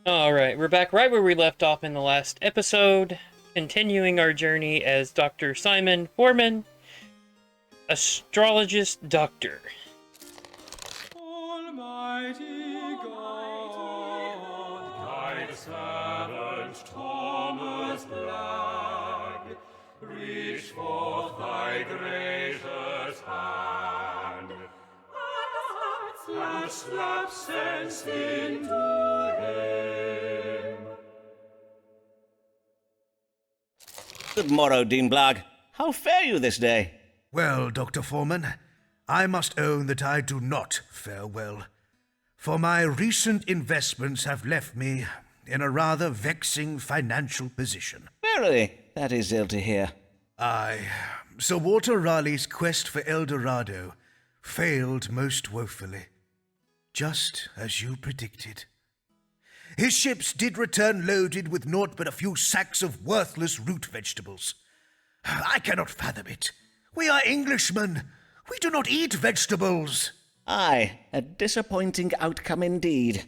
Alright, we're back right where we left off in the last episode, continuing our journey as Dr. Simon Forman, Astrologist Doctor. Almighty God, guide servant Thomas Black, reach forth thy gracious hand, and slap sense into him. Good morrow, Dean Blagg. How fare you this day? Well, Dr. Forman, I must own that I do not fare well, for my recent investments have left me in a rather vexing financial position. Verily, that is ill to hear. Aye, Sir Walter Raleigh's quest for El Dorado failed most woefully, just as you predicted. His ships did return loaded with naught but a few sacks of worthless root vegetables. I cannot fathom it. We are Englishmen. We do not eat vegetables. Aye, a disappointing outcome indeed.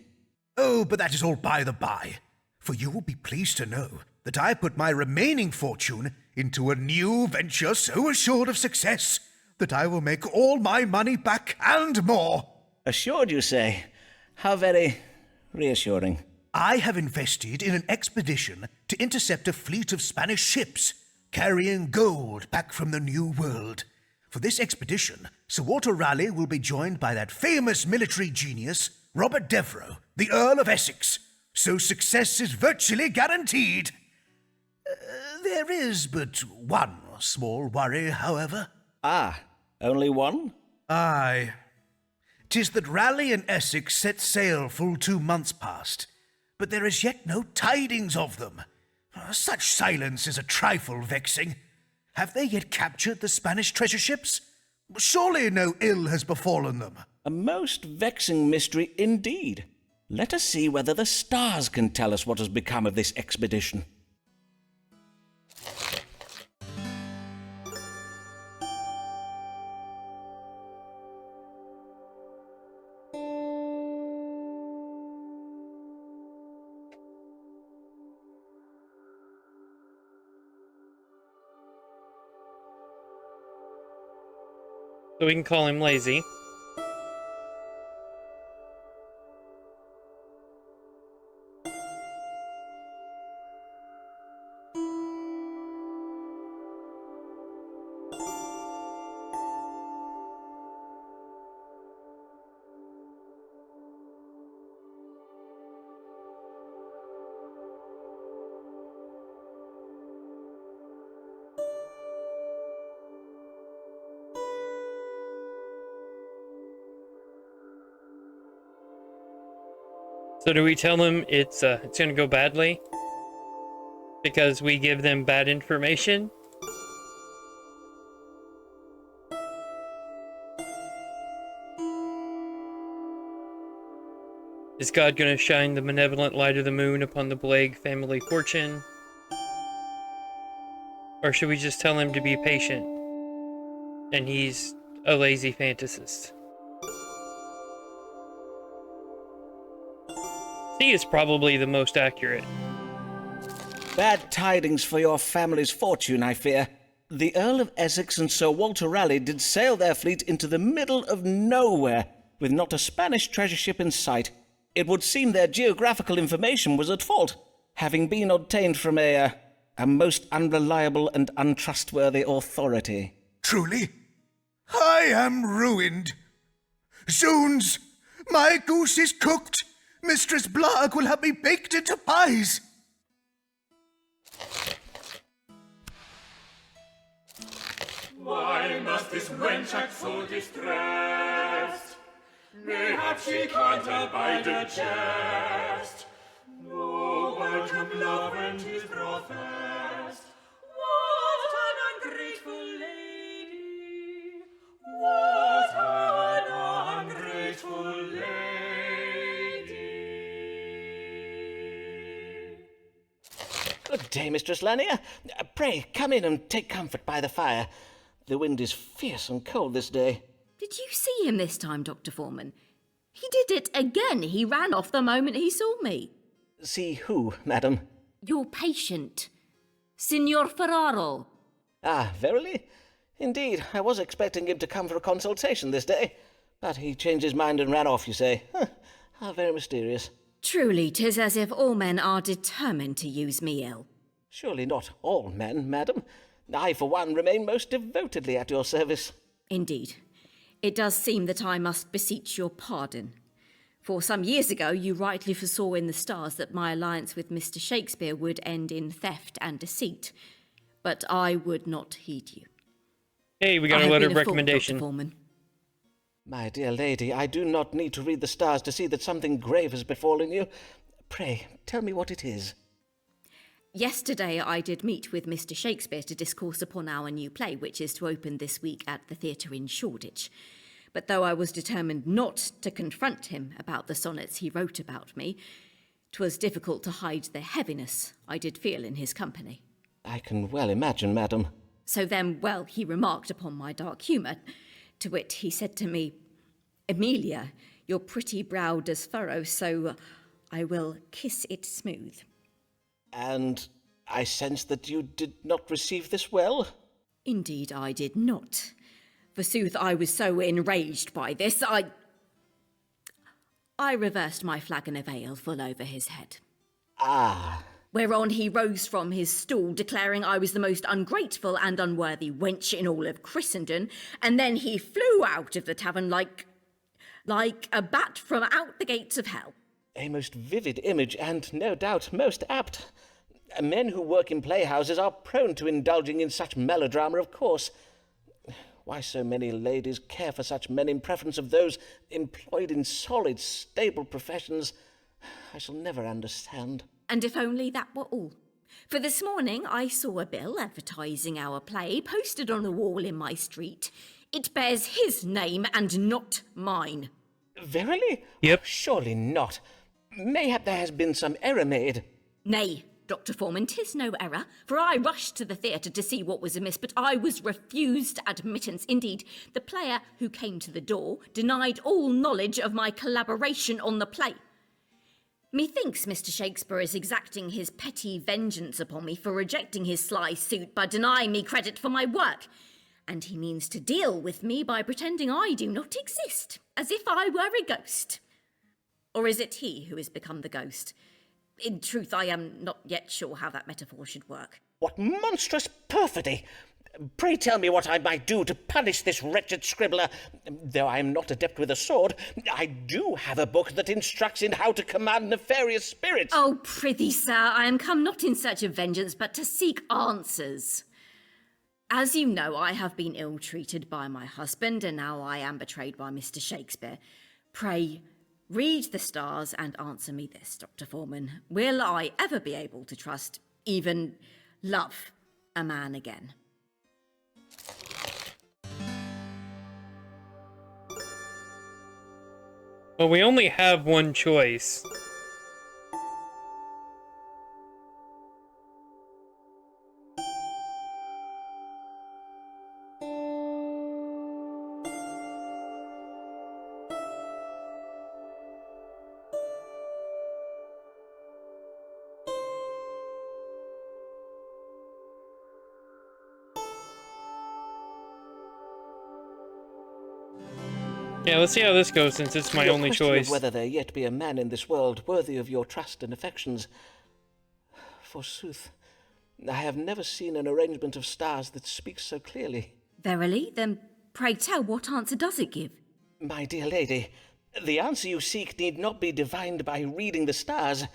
Oh, but that is all by the by, for you will be pleased to know that I put my remaining fortune into a new venture so assured of success that I will make all my money back and more. Assured, you say? How very reassuring. I have invested in an expedition to intercept a fleet of Spanish ships carrying gold back from the New World. For this expedition, Sir Walter Raleigh will be joined by that famous military genius, Robert Devereux, the Earl of Essex, so success is virtually guaranteed. There is but one small worry, however. Ah, only one? Aye. 'Tis that Raleigh and Essex set sail full 2 months past, but there is yet no tidings of them. Such silence is a trifle vexing. Have they yet captured the Spanish treasure ships? Surely no ill has befallen them. A most vexing mystery indeed. Let us see whether the stars can tell us what has become of this expedition. So we can call him lazy. So do we tell them it's gonna go badly? Because we give them bad information? Is God gonna shine the benevolent light of the moon upon the Blagg family fortune? Or should we just tell him to be patient? And he's a lazy fantasist. C is probably the most accurate. Bad tidings for your family's fortune, I fear. The Earl of Essex and Sir Walter Raleigh did sail their fleet into the middle of nowhere, with not a Spanish treasure ship in sight. It would seem their geographical information was at fault, having been obtained from a most unreliable and untrustworthy authority. Truly, I am ruined. Zoons, my goose is cooked. Mistress Blagg will have me baked into pies. Why must this wench act so distressed? Mayhap she can't abide a jest. No welcome love when 'tis professed. What an ungrateful lady! What an ungrateful lady! Good day, Mistress Lanier. Pray, come in and take comfort by the fire. The wind is fierce and cold this day. Did you see him this time, Dr. Forman? He did it again. He ran off the moment he saw me. See who, madam? Your patient, Signor Ferraro. Ah, verily? Indeed, I was expecting him to come for a consultation this day, but he changed his mind and ran off, you say. How very mysterious. Truly, 'tis as if all men are determined to use me ill. Surely not all men, madam. I, for one, remain most devotedly at your service. Indeed. It does seem that I must beseech your pardon. For some years ago, you rightly foresaw in the stars that my alliance with Mr. Shakespeare would end in theft and deceit. But I would not heed you. Hey, we got I a have letter been of a fool, recommendation. Dr. Forman. My dear lady, I do not need to read the stars to see that something grave has befallen you. Pray, tell me what it is. Yesterday I did meet with Mr. Shakespeare to discourse upon our new play, which is to open this week at the theatre in Shoreditch. But though I was determined not to confront him about the sonnets he wrote about me, 'twas difficult to hide the heaviness I did feel in his company. I can well imagine, madam. So then, well, he remarked upon my dark humour. To wit, he said to me, "Amelia, your pretty brow does furrow, so I will kiss it smooth." And I sense that you did not receive this well? Indeed, I did not. Forsooth, I was so enraged by this, I reversed my flagon of ale full over his head. Ah. Whereon he rose from his stool, declaring I was the most ungrateful and unworthy wench in all of Christendom, and then he flew out of the tavern like a bat from out the gates of hell. A most vivid image, and no doubt most apt. Men who work in playhouses are prone to indulging in such melodrama, of course. Why so many ladies care for such men in preference of those employed in solid, stable professions, I shall never understand. And if only that were all. For this morning I saw a bill advertising our play posted on a wall in my street. It bears his name and not mine. Verily? Yep. Surely not. Mayhap there has been some error made. Nay, Dr. Forman, 'tis no error, for I rushed to the theatre to see what was amiss, but I was refused admittance. Indeed, the player who came to the door denied all knowledge of my collaboration on the play. Methinks Mr. Shakespeare is exacting his petty vengeance upon me for rejecting his sly suit by denying me credit for my work, and he means to deal with me by pretending I do not exist, as if I were a ghost. Or is it he who has become the ghost? In truth, I am not yet sure how that metaphor should work. What monstrous perfidy! Pray tell me what I might do to punish this wretched scribbler. Though I am not adept with a sword, I do have a book that instructs in how to command nefarious spirits. Oh, prithee, sir, I am come not in search of vengeance, but to seek answers. As you know, I have been ill-treated by my husband, and now I am betrayed by Mr. Shakespeare. Pray, read the stars and answer me this, Dr. Forman. Will I ever be able to trust, even love, a man again? Well, we only have one choice. Yeah, let's see how this goes, since it's my Your only question choice. of whether there yet be a man in this world worthy of your trust and affections. Forsooth, I have never seen an arrangement of stars that speaks so clearly. Verily? Then pray tell, what answer does it give? My dear lady, the answer you seek need not be divined by reading the stars.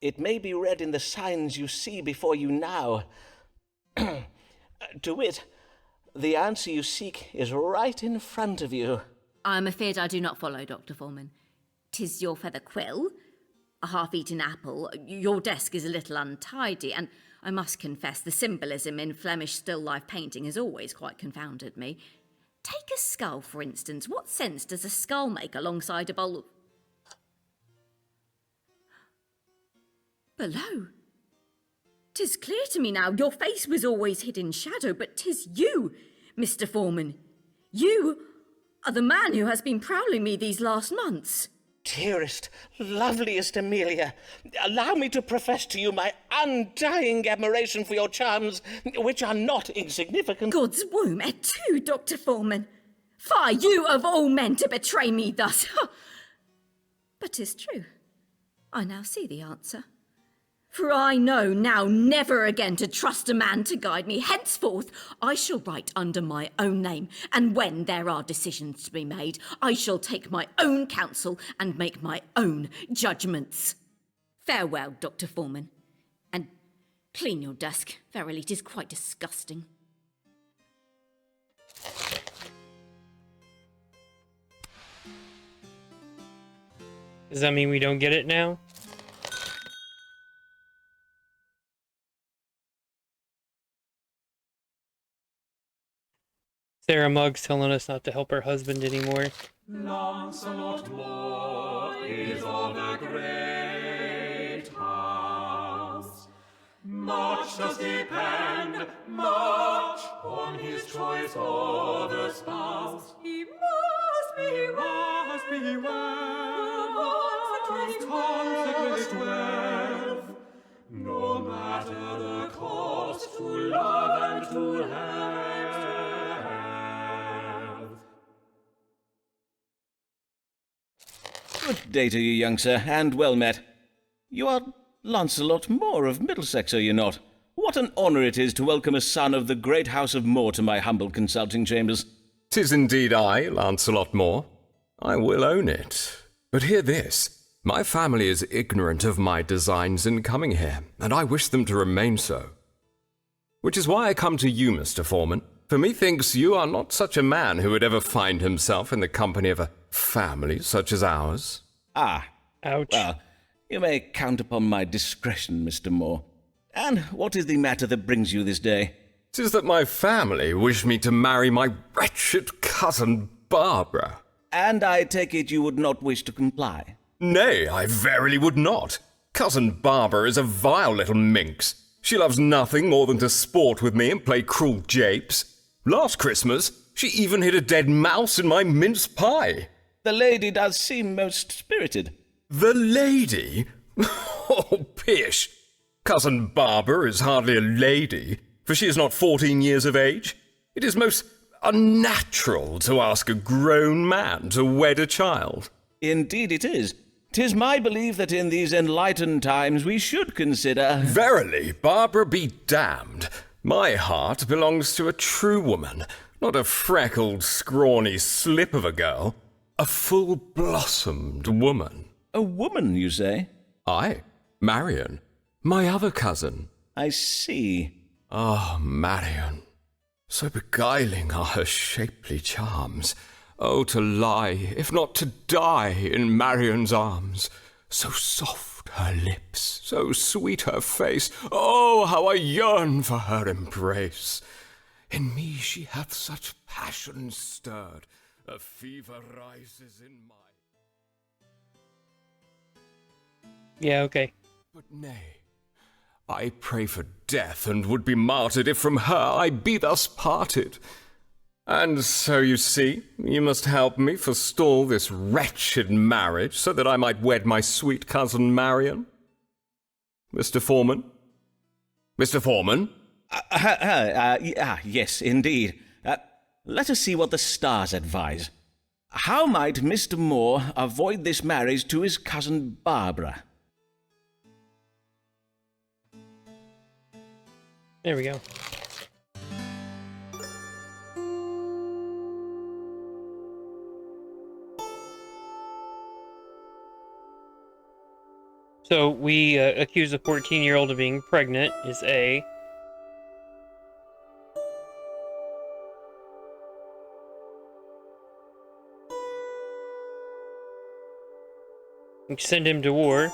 It may be read in the signs you see before you now. To wit, the answer you seek is right in front of you. I am afeard I do not follow, Dr. Forman. 'Tis your feather quill, a half-eaten apple, your desk is a little untidy, and I must confess the symbolism in Flemish still-life painting has always quite confounded me. Take a skull, for instance. What sense does a skull make alongside a bowl of... Below. 'Tis clear to me now, your face was always hid in shadow, but 'tis you, Mr. Forman. You are the man who has been prowling me these last months. Dearest, loveliest Amelia, allow me to profess to you my undying admiration for your charms, which are not insignificant. God's womb et tu, Dr. Forman. Fie, you of all men to betray me thus. But 'tis true. I now see the answer. For I know now never again to trust a man to guide me. Henceforth, I shall write under my own name, and when there are decisions to be made, I shall take my own counsel and make my own judgments. Farewell, Dr. Forman, and clean your desk. Verily, 'tis quite disgusting. Does that mean we don't get it now? Sarah Mugg's telling us not to help her husband anymore. Lancelot Moore is of a great house. Much does depend, much, on his choice of a spouse. He must be whose consecrated wealth, no matter the cost to love and to health. Good day to you, young sir, and well met. You are Lancelot Moore of Middlesex, are you not? What an honour it is to welcome a son of the great house of Moore to my humble consulting chambers. 'Tis indeed I, Lancelot Moore. I will own it. But hear this. My family is ignorant of my designs in coming here, and I wish them to remain so. Which is why I come to you, Mr. Forman, for methinks you are not such a man who would ever find himself in the company of a family such as ours. Ah, Ouch. well, you may count upon my discretion, Mr. Moore. And what is the matter that brings you this day? 'Tis that my family wish me to marry my wretched cousin Barbara. And I take it you would not wish to comply. Nay, I verily would not. Cousin Barbara is a vile little minx. She loves nothing more than to sport with me and play cruel japes. Last Christmas, she even hid a dead mouse in my mince pie. The lady does seem most spirited. The lady? Oh, pish! Cousin Barbara is hardly a lady, for she is not 14 years of age. It is most unnatural to ask a grown man to wed a child. Indeed it is. 'Tis my belief that in these enlightened times we should consider... Verily, Barbara be damned. My heart belongs to a true woman, not a freckled, scrawny slip of a girl. A full-blossomed woman. A woman, you say? Aye, Marion, my other cousin. I see. Ah, Marion, so beguiling are her shapely charms. Oh, to lie, if not to die, in Marion's arms. So soft her lips, so sweet her face. Oh, how I yearn for her embrace. In me she hath such passion stirred, a fever rises in my... Yeah, okay. But nay, I pray for death, and would be martyred if from her I be thus parted. And so you see, you must help me forestall this wretched marriage, so that I might wed my sweet cousin Marion. Mr. Forman? Mr. Forman? Yes, indeed. Let us see what the stars advise. How might Mr. Moore avoid this marriage to his cousin Barbara? There we go. So we accuse a 14-year-old of being pregnant is A. We send him to war.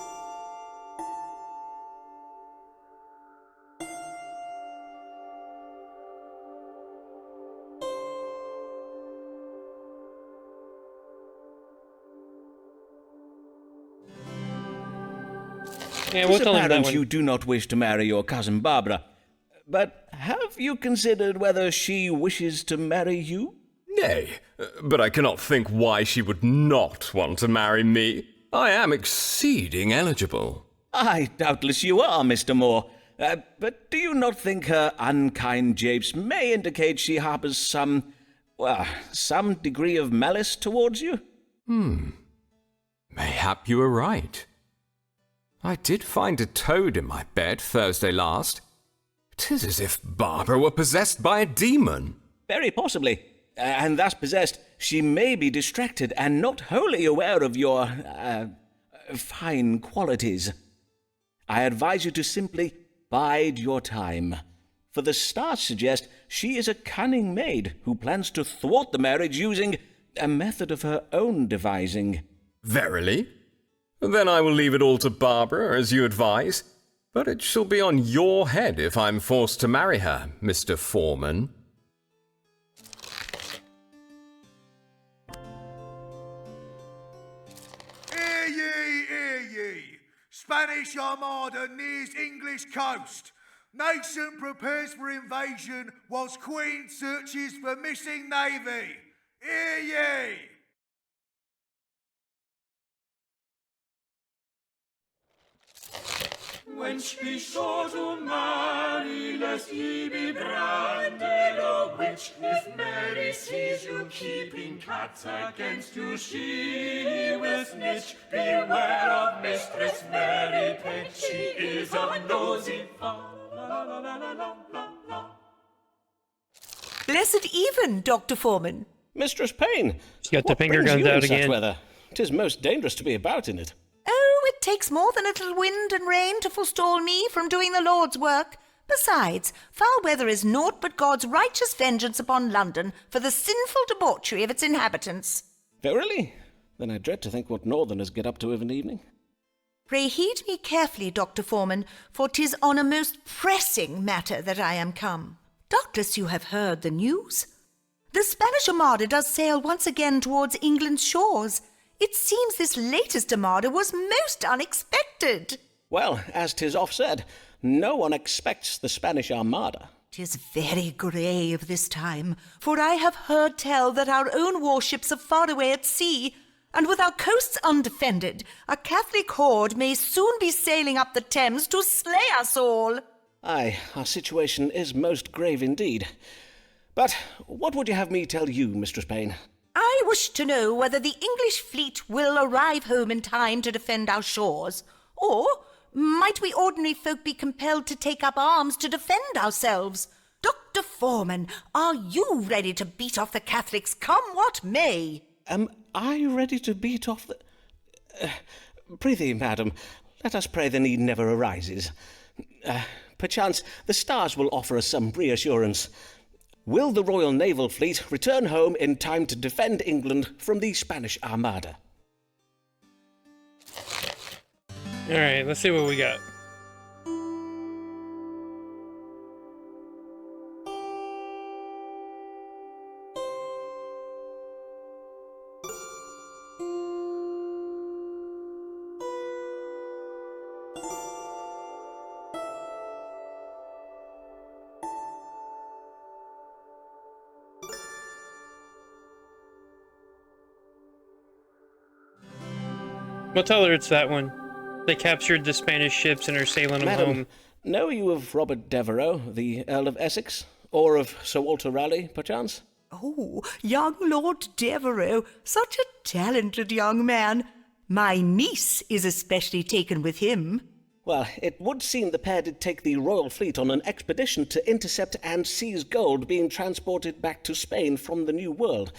Yeah, we'll It's tell him that apparent one. you do not wish to marry your cousin Barbara. But have you considered whether she wishes to marry you? Nay, but I cannot think why she would not want to marry me. I am exceeding eligible. Aye, doubtless you are, Mr. Moore. But do you not think her unkind japes may indicate she harbours some degree of malice towards you? Mayhap you are right. I did find a toad in my bed Thursday last. 'Tis as if Barbara were possessed by a demon. Very possibly. And thus possessed, she may be distracted and not wholly aware of your, fine qualities. I advise you to simply bide your time, for the stars suggest she is a cunning maid who plans to thwart the marriage using a method of her own devising. Verily? Then I will leave it all to Barbara, as you advise. But it shall be on your head if I'm forced to marry her, Mr. Forman. Hear ye! Spanish Armada nears English coast. Nation prepares for invasion whilst Queen searches for missing navy. Hear ye! Wench, be sure to marry, lest ye be branded a witch. If Mary sees you keeping cats against you, she will snitch. Beware of Mistress Mary Payne, she is a nosy la la la la la la la. Blessed even, Dr. Forman. Mistress Payne, She's got the what finger brings guns you in out such again. weather? 'Tis most dangerous to be about in it. Oh, it takes more than a little wind and rain to forestall me from doing the Lord's work. Besides, foul weather is naught but God's righteous vengeance upon London for the sinful debauchery of its inhabitants. Verily? Then I dread to think what northerners get up to of an evening. Pray heed me carefully, Dr. Forman, for 'tis on a most pressing matter that I am come. Doubtless you have heard the news. The Spanish Armada does sail once again towards England's shores. It seems this latest Armada was most unexpected. Well, as 'tis oft said, no one expects the Spanish Armada. 'Tis very grave this time, for I have heard tell that our own warships are far away at sea, and with our coasts undefended, a Catholic horde may soon be sailing up the Thames to slay us all. Aye, our situation is most grave indeed. But what would you have me tell you, Mistress Payne? I wish to know whether the English fleet will arrive home in time to defend our shores, or might we ordinary folk be compelled to take up arms to defend ourselves? Dr. Forman, are you ready to beat off the Catholics, come what may? Am I ready to beat off the... prithee, madam, let us pray the need never arises. Perchance the stars will offer us some reassurance. Will the Royal Naval Fleet return home in time to defend England from the Spanish Armada? Alright, let's see what we got. We'll tell her it's that one. They captured the Spanish ships and are sailing them Madam, home. know you of Robert Devereux, the Earl of Essex? Or of Sir Walter Raleigh, perchance? Oh, young Lord Devereux, such a talented young man. My niece is especially taken with him. Well, it would seem the pair did take the royal fleet on an expedition to intercept and seize gold being transported back to Spain from the New World.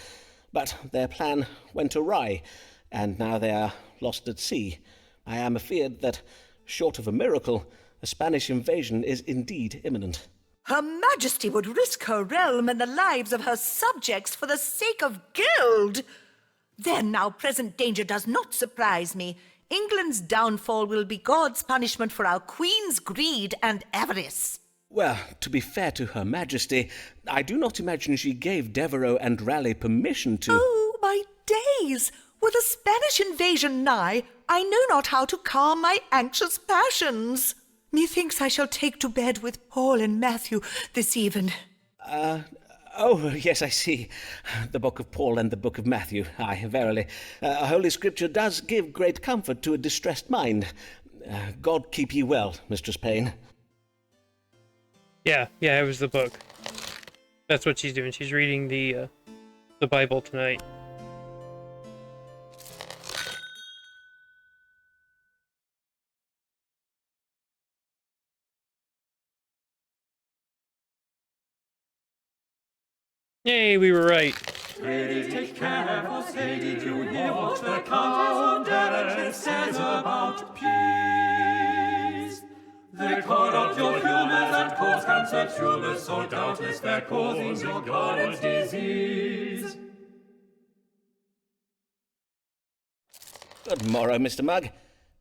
But their plan went awry, and now they are lost at sea. I am afeard that, short of a miracle, a Spanish invasion is indeed imminent. Her Majesty would risk her realm and the lives of her subjects for the sake of gold. Then our present danger does not surprise me. England's downfall will be God's punishment for our Queen's greed and avarice. Well, to be fair to Her Majesty, I do not imagine she gave Devereux and Raleigh permission to... Oh, my days! With a Spanish invasion nigh, I know not how to calm my anxious passions. Methinks I shall take to bed with Paul and Matthew this even. Oh, yes, I see. The book of Paul and the book of Matthew. Aye, verily. Holy Scripture does give great comfort to a distressed mind. God keep ye well, Mistress Payne. Yeah, it was the book. That's what she's doing. She's reading the Bible tonight. Yay, we were right. Pray take care, for say, did you hear what the Countess says about peas? They corrupt your humors and cause cancer tumors, so doubtless they're causing your galled disease. Good morrow, Mr. Mugg.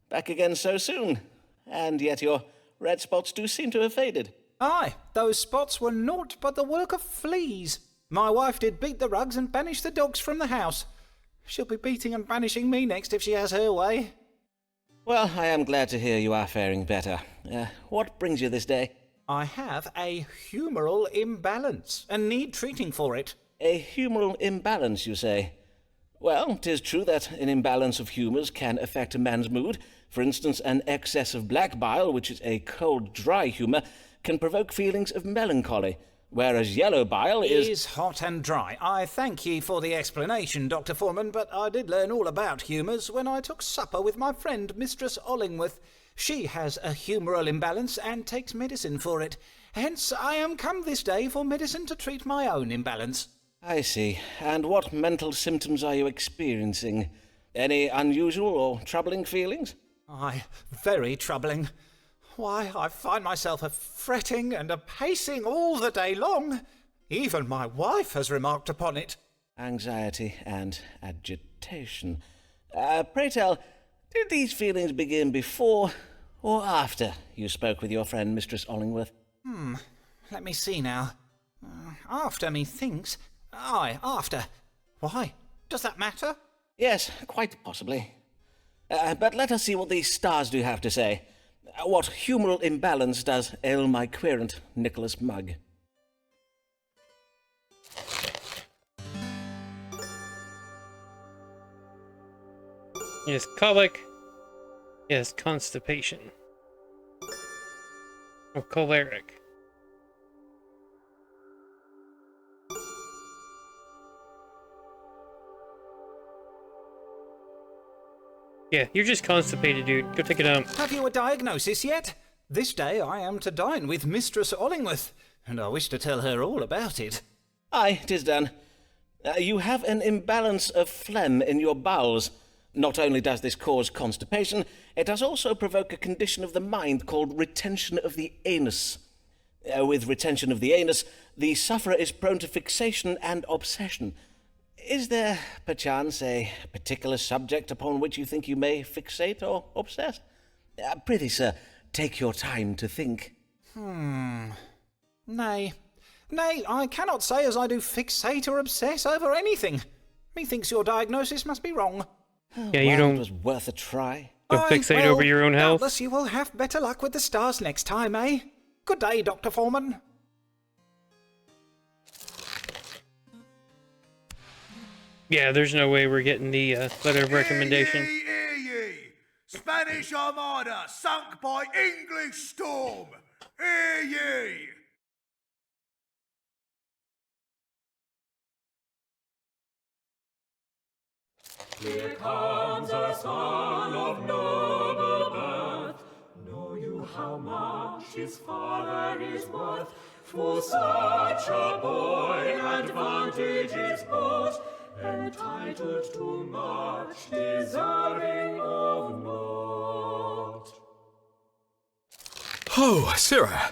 Back again so soon. And yet your red spots do seem to have faded. Aye, those spots were naught but the work of fleas. My wife did beat the rugs and banish the dogs from the house. She'll be beating and banishing me next if she has her way. Well, I am glad to hear you are faring better. What brings you this day? I have a humoral imbalance and need treating for it. A humoral imbalance, you say? Well, 'tis true that an imbalance of humours can affect a man's mood. For instance, an excess of black bile, which is a cold, dry humour, can provoke feelings of melancholy, whereas yellow bile is hot and dry. I thank ye for the explanation, Dr. Forman, but I did learn all about humours when I took supper with my friend Mistress Ollingworth. She has a humoral imbalance and takes medicine for it. Hence, I am come this day for medicine to treat my own imbalance. I see. And what mental symptoms are you experiencing? Any unusual or troubling feelings? Aye, very troubling. Why, I find myself a fretting and a pacing all the day long. Even my wife has remarked upon it. Anxiety and agitation. Pray tell, did these feelings begin before or after you spoke with your friend Mistress Ollingworth? Let me see now. After, methinks. Aye, after. Why? Does that matter? Yes, quite possibly. But let us see what these stars do have to say. What humoral imbalance does ail my querent, Nicholas Mugg? Yes, colic. Yes, constipation. Or choleric. Yeah, you're just constipated, dude. Go take a dump. Have you a diagnosis yet? This day I am to dine with Mistress Ollingworth, and I wish to tell her all about it. Aye, 'tis done. You have an imbalance of phlegm in your bowels. Not only does this cause constipation, it does also provoke a condition of the mind called retention of the anus. With retention of the anus, the sufferer is prone to fixation and obsession. Is there, perchance, a particular subject upon which you think you may fixate or obsess? Prithee, sir, take your time to think. Nay, I cannot say as I do fixate or obsess over anything. Methinks your diagnosis must be wrong. Yeah, you It don't was worth a try. fixate over your own health. Doubtless you will have better luck with the stars next time, eh? Good day, Dr. Forman. Yeah, there's no way we're getting the letter of recommendation. Hear ye! Spanish Armada sunk by English storm! Hear ye! Here comes a son of noble birth. Know you how much his father is worth? For such a boy advantage is bought, entitled to much, deserving of naught. Oh, sirrah,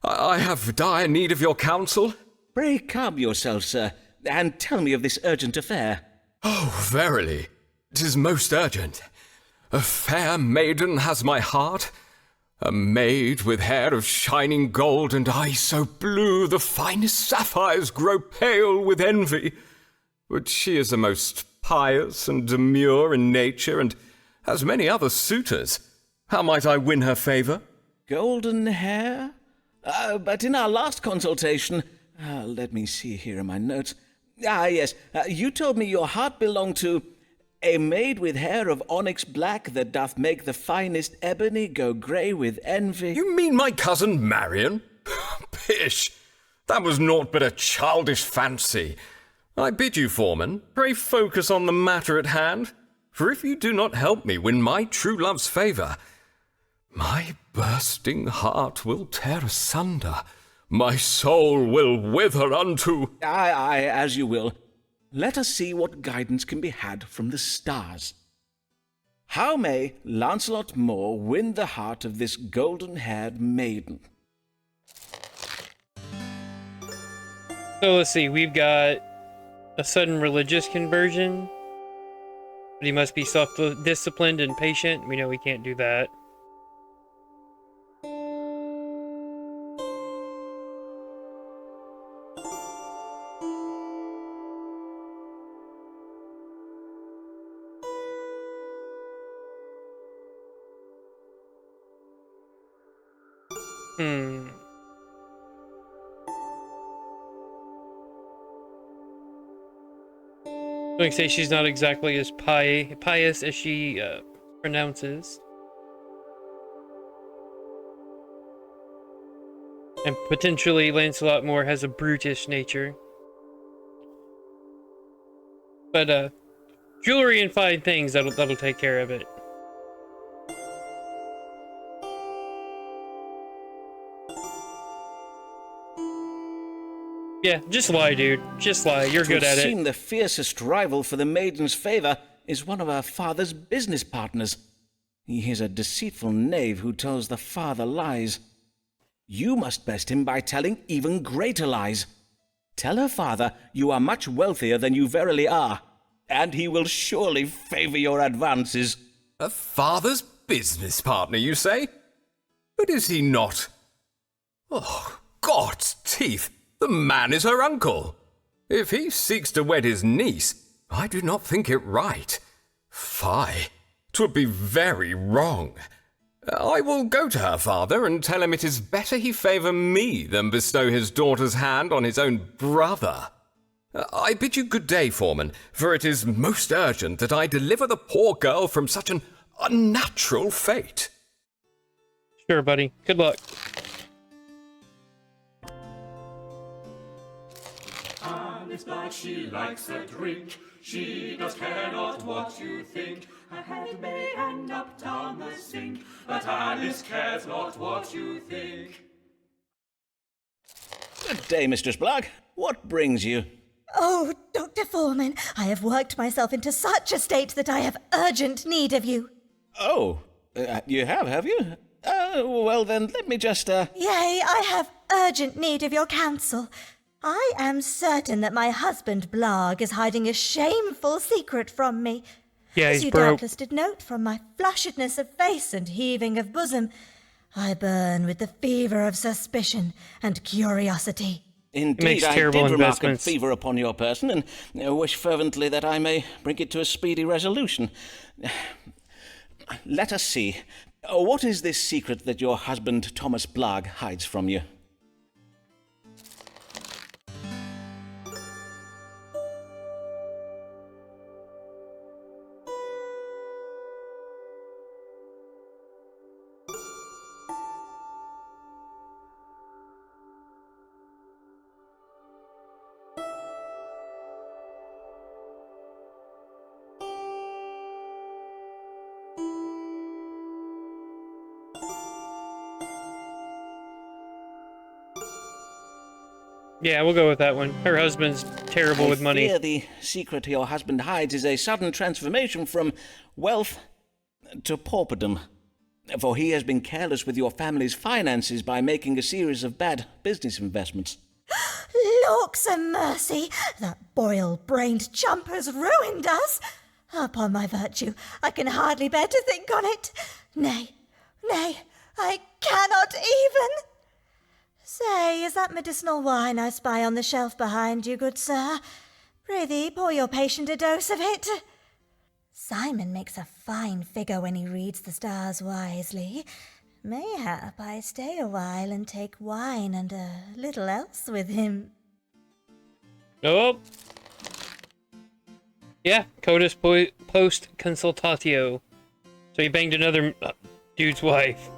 I have dire need of your counsel. Pray calm yourself, sir, and tell me of this urgent affair. Oh, verily, 'tis most urgent. A fair maiden has my heart, a maid with hair of shining gold and eyes so blue the finest sapphires grow pale with envy. But she is a most pious and demure in nature, and has many other suitors. How might I win her favour? Golden hair? But in our last consultation, Let me see here in my notes. Yes, you told me your heart belonged to a maid with hair of onyx black that doth make the finest ebony go grey with envy. You mean my cousin Marion? Pish! That was naught but a childish fancy. I bid you, Forman, pray focus on the matter at hand, for if you do not help me win my true love's favour, my bursting heart will tear asunder, my soul will wither unto... Aye, as you will. Let us see what guidance can be had from the stars. How may Lancelot Moore win the heart of this golden-haired maiden? So let's see, we've got a sudden religious conversion. But he must be self-disciplined and patient. We know we can't do that. Like say she's not exactly as pious as she pronounces. And potentially Lancelot Moore has a brutish nature. But jewelry and fine things, that'll take care of it. Yeah, just lie, dude. Just lie. You're good at it. It would seem the fiercest rival for the maiden's favor is one of her father's business partners. He is a deceitful knave who tells the father lies. You must best him by telling even greater lies. Tell her father you are much wealthier than you verily are, and he will surely favor your advances. A father's business partner, you say? But is he not? Oh, God's teeth! The man is her uncle. If he seeks to wed his niece, I do not think it right. Fie, 'twould be very wrong. I will go to her father and tell him it is better he favour me than bestow his daughter's hand on his own brother. I bid you good day, Forman, for it is most urgent that I deliver the poor girl from such an unnatural fate. Sure, buddy. Good luck. Alice, but she likes a drink. She does care not what you think. Her head may end up down the sink, but Alice cares not what you think. Good day, Mistress Black. What brings you? Oh, Dr. Forman, I have worked myself into such a state that I have urgent need of you. Oh, you have you? Well then, let me just, Yea, I have urgent need of your counsel. I am certain that my husband Blarg is hiding a shameful secret from me. Yeah, As he's you broke. doubtless did note from my flushedness of face and heaving of bosom, I burn with the fever of suspicion and curiosity. Indeed, makes I terrible did remark a investments. fever upon your person, and wish fervently that I may bring it to a speedy resolution. Let us see. What is this secret that your husband Thomas Blarg hides from you? Yeah, we'll go with that one. Her husband's terrible with money. I fear the secret your husband hides is a sudden transformation from wealth to pauperdom. For he has been careless with your family's finances by making a series of bad business investments. Lawks a mercy! That boil-brained chump has ruined us! Upon my virtue, I can hardly bear to think on it. Nay, I cannot even! Say, is that medicinal wine I spy on the shelf behind you, good sir? Prithee, pour your patient a dose of it. Simon makes a fine figure when he reads the stars wisely. Mayhap I stay a while and take wine and a little else with him. Nope. Yeah, Codas post consultatio. So he banged another dude's wife.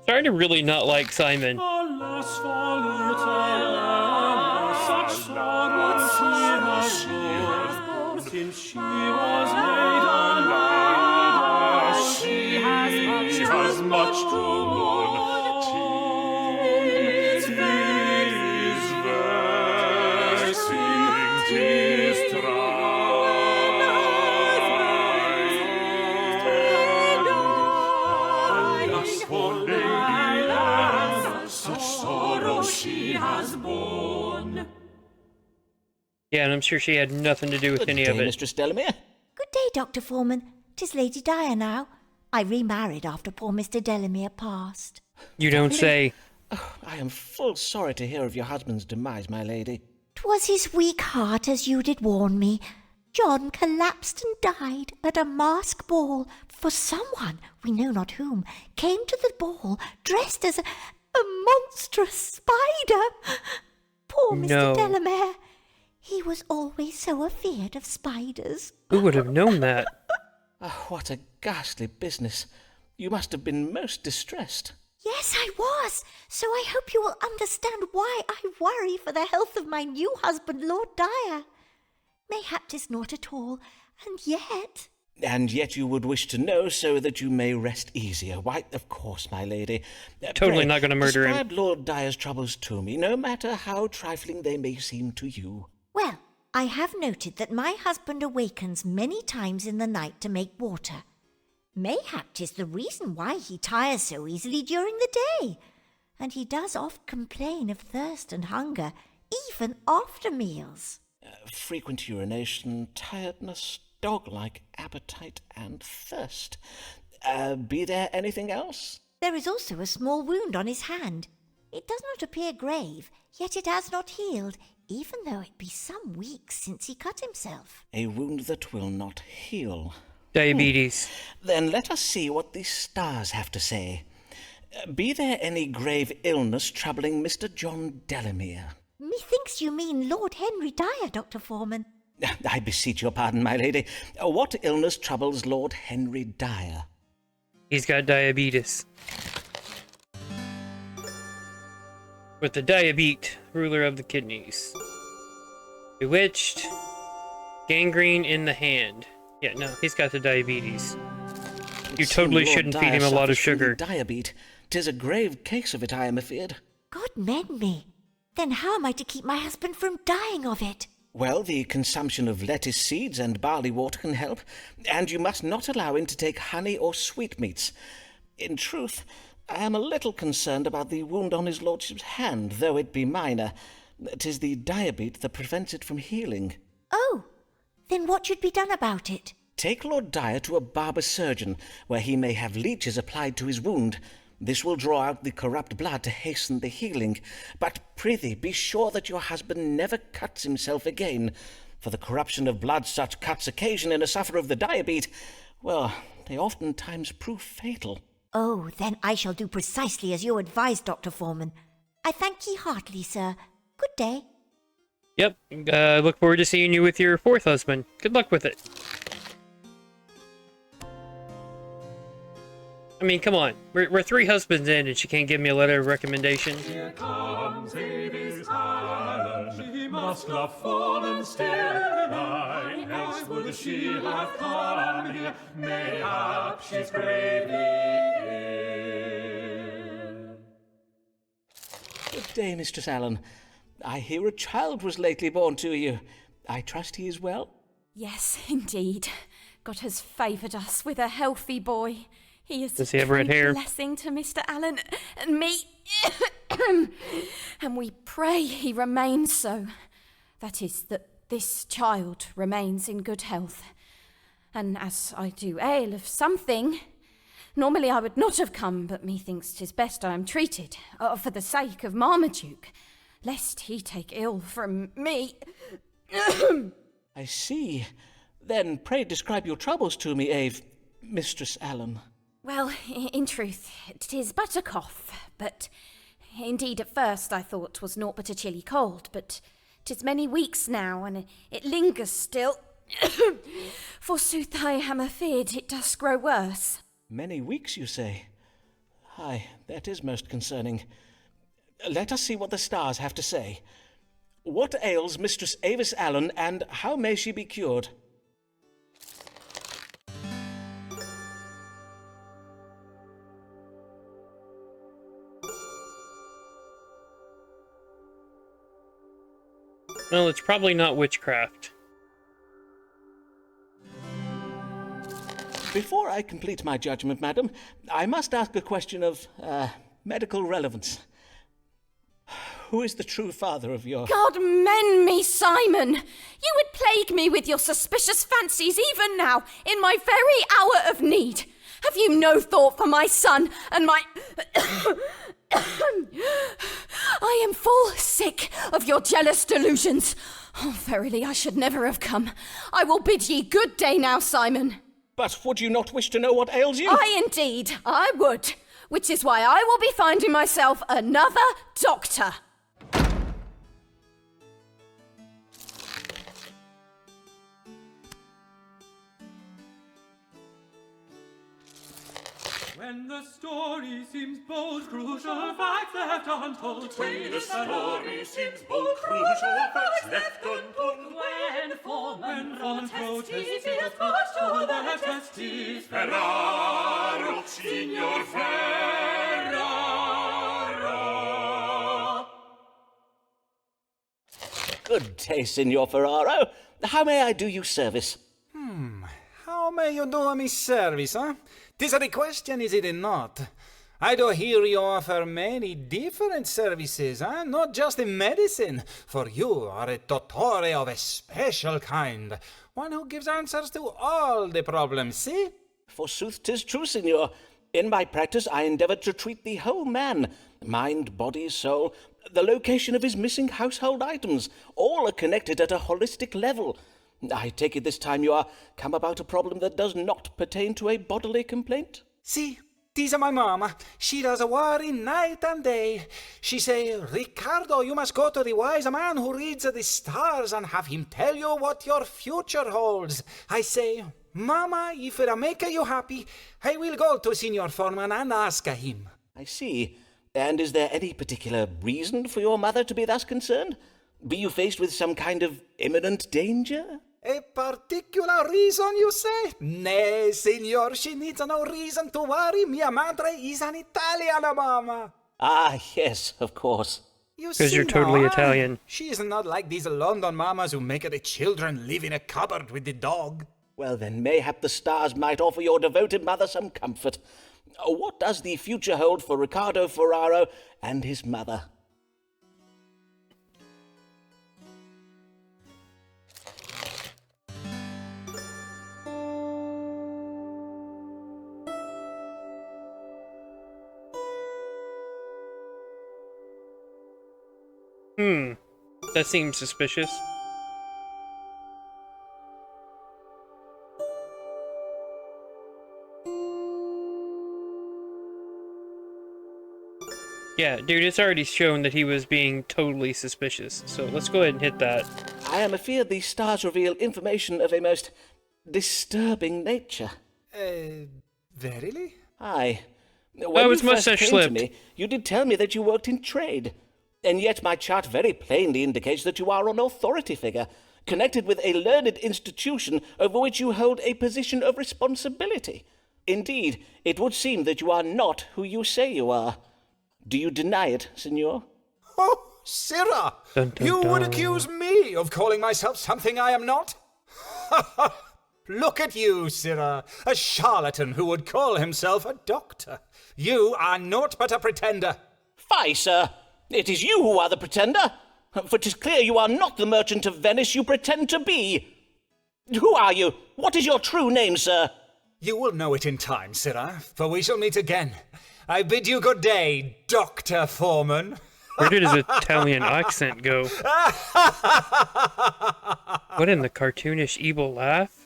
Starting to really not like Simon. Alas, for little Emma, such sorrow she has borne, since she was made alive. She has much to mourn. 'Tis vexing, 'tis trying. Alas, for Lady Anne, such sorrow she has borne. Yeah, and I'm sure she had nothing to do with Good any day, of it. Mistress Delamere. Good day, Dr. Forman. 'Tis Lady Dyer now. I remarried after poor Mr. Delamere passed. You don't say. I am full sorry to hear of your husband's demise, my lady. 'Twas his weak heart, as you did warn me. John collapsed and died at a mask ball, for someone, we know not whom, came to the ball dressed as a monstrous spider. Poor Mr. No. Delamere. He was always so afeard of spiders. Who would have known that? Oh, what a ghastly business. You must have been most distressed. Yes, I was. So I hope you will understand why I worry for the health of my new husband, Lord Dyer. Mayhap 'tis not at all, and yet... And yet you would wish to know so that you may rest easier. Why, of course, my lady. Totally Pray, not going to murder him. Describe Lord Dyer's troubles to me, no matter how trifling they may seem to you. Well, I have noted that my husband awakens many times in the night to make water. Mayhap 'tis the reason why he tires so easily during the day. And he does oft complain of thirst and hunger, even after meals. Frequent urination, tiredness, dog-like appetite, and thirst. Be there anything else? There is also a small wound on his hand. It does not appear grave, yet it has not healed, even though it be some weeks since he cut himself. A wound that will not heal. Diabetes. Then let us see what the stars have to say. Be there any grave illness troubling Mr. John Delamere? Methinks you mean Lord Henry Dyer, Dr. Forman. I beseech your pardon, my lady. What illness troubles Lord Henry Dyer? He's got diabetes. With the diabete, ruler of the kidneys. Bewitched. Gangrene in the hand. Yeah, no, he's got the diabetes. You totally Lord shouldn't Dyer feed him a lot of suffers from sugar. Diabetes. 'Tis a grave case of it, I am afeard. God mend me. Then how am I to keep my husband from dying of it? Well, the consumption of lettuce seeds and barley water can help, and you must not allow him to take honey or sweetmeats. In truth, I am a little concerned about the wound on his lordship's hand, though it be minor. 'Tis the diabetes that prevents it from healing. Oh, then what should be done about it? Take Lord Dyer to a barber surgeon, where he may have leeches applied to his wound. This will draw out the corrupt blood to hasten the healing. But prithee, be sure that your husband never cuts himself again, for the corruption of blood such cuts occasion in a sufferer of the diabetes, well, they oftentimes prove fatal. Oh, then I shall do precisely as you advised, Dr. Forman. I thank ye heartily, sir. Good day. Yep, look forward to seeing you with your fourth husband. Good luck with it. I mean, come on. We're 3 husbands in and she can't give me a letter of recommendation. Here comes Davy's Allen. She must love fallen still. Why else would she have come here? Mayhap she's gravely ill. Good day, Mistress Allen. I hear a child was lately born to you. I trust he is well? Yes, indeed. God has favoured us with a healthy boy. He is Does he have red hair? a blessing to Mr. Allen and me. And we pray he remains so. That is, that this child remains in good health. And as I do ail of something, normally I would not have come, but methinks 'tis best I am treated, for the sake of Marmaduke, lest he take ill from me. I see. Then pray describe your troubles to me, Mistress Allen. Well, in truth, 'tis but a cough, but indeed at first I thought 'twas naught but a chilly cold, but 'Tis many weeks now, and it lingers still. Forsooth, I am afeard it does grow worse. Many weeks, you say? Aye, that is most concerning. Let us see what the stars have to say. What ails Mistress Avis Allen, and how may she be cured? Well, it's probably not witchcraft. Before I complete my judgment, madam, I must ask a question of, medical relevance. Who is the true father of your... God mend me, Simon! You would plague me with your suspicious fancies even now, in my very hour of need. Have you no thought for my son and my... I am full sick of your jealous delusions. Oh, verily, I should never have come. I will bid ye good day now, Simon. But would you not wish to know what ails you? I indeed, I would. Which is why I will be finding myself another doctor. When the story seems bold, crucial facts left untold. When the story seems bold, crucial facts left untold. When Forman protestis is pushed to the testes. Ferraro, Signor Ferraro. Good day, Signor Ferraro. How may I do you service? How may you do me service, huh? 'Tis the question, is it not? I do hear you offer many different services, huh? Not just in medicine, for you are a dottore of a special kind, one who gives answers to all the problems, see? Forsooth, 'tis true, Signor. In my practice, I endeavour to treat the whole man, mind, body, soul, the location of his missing household items. All are connected at a holistic level. I take it this time you are come about a problem that does not pertain to a bodily complaint? See, this is my mama. She does worry night and day. She say, Ricardo, you must go to the wise man who reads the stars and have him tell you what your future holds. I say, Mama, if it'll make you happy, I will go to Signor Forman and ask him. I see. And is there any particular reason for your mother to be thus concerned? Be you faced with some kind of imminent danger? A particular reason, you say? Nay, signor, she needs no reason to worry. Mia madre is an Italiana, mama. Ah, yes, of course. Because you're totally Italian. She is not like these London mamas who make the children live in a cupboard with the dog. Well, then, mayhap the stars might offer your devoted mother some comfort. What does the future hold for Ricardo Ferraro and his mother? That seems suspicious. Yeah, dude, it's already shown that he was being totally suspicious, so let's go ahead and hit that. I am afeard these stars reveal information of a most disturbing nature. Verily? Aye. When his you first mustache came slipped. to me, you did tell me that you worked in trade. And yet my chart very plainly indicates that you are an authority figure, connected with a learned institution over which you hold a position of responsibility. Indeed, it would seem that you are not who you say you are. Do you deny it, Signor? Oh, Sirrah! Dun, dun, You would dun. accuse me of calling myself something I am not? Look at you, Sirrah, a charlatan who would call himself a doctor. You are naught but a pretender. Fie, sir! It is you who are the pretender, for 'tis clear you are not the merchant of Venice you pretend to be. Who are you? What is your true name, sir? You will know it in time, Sirrah, for we shall meet again. I bid you good day, Dr. Forman. Where did his Italian accent go? What in the cartoonish evil laugh?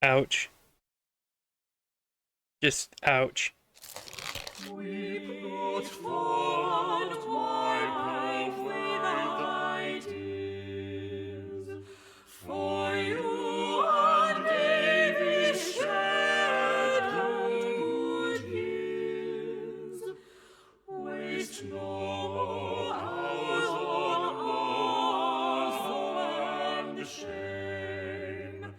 Ouch. Just ouch. Weep not for my perfect ideas, for you and David shared good years. Waste no more hours on earth and shame.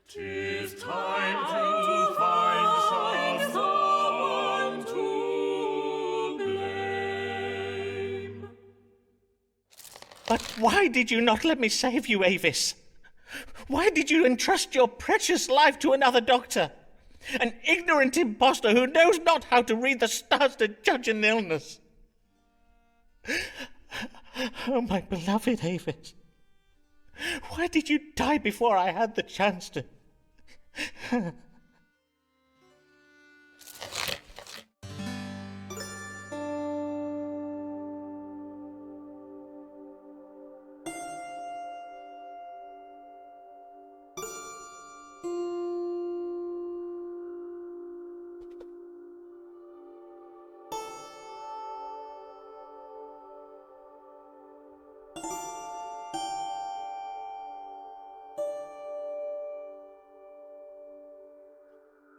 'Tis time to find someone to blame. But why did you not let me save you, Avis? Why did you entrust your precious life to another doctor? An ignorant impostor who knows not how to read the stars to judge an illness. Oh, my beloved Avis. Why did you die before I had the chance to?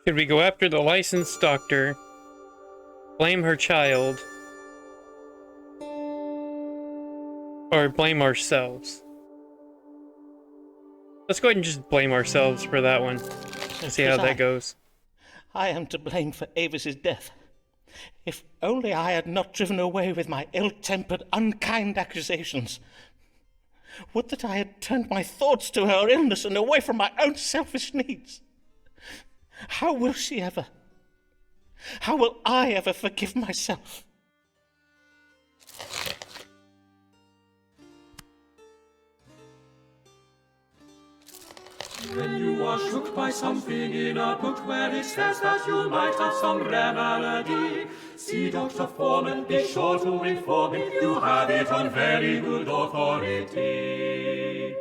Should we go after the licensed doctor, blame her child, or blame ourselves? Let's go ahead and just blame ourselves for that one and see how that goes. I am to blame for Avis's death. If only I had not driven away with my ill-tempered, unkind accusations. Would that I had turned my thoughts to her illness and away from my own selfish needs. How will she ever? How will I ever forgive myself? When you are shook by something in a book where it says that you might have some rare malady, see Dr. Forman, be sure to inform him you have it on very good authority.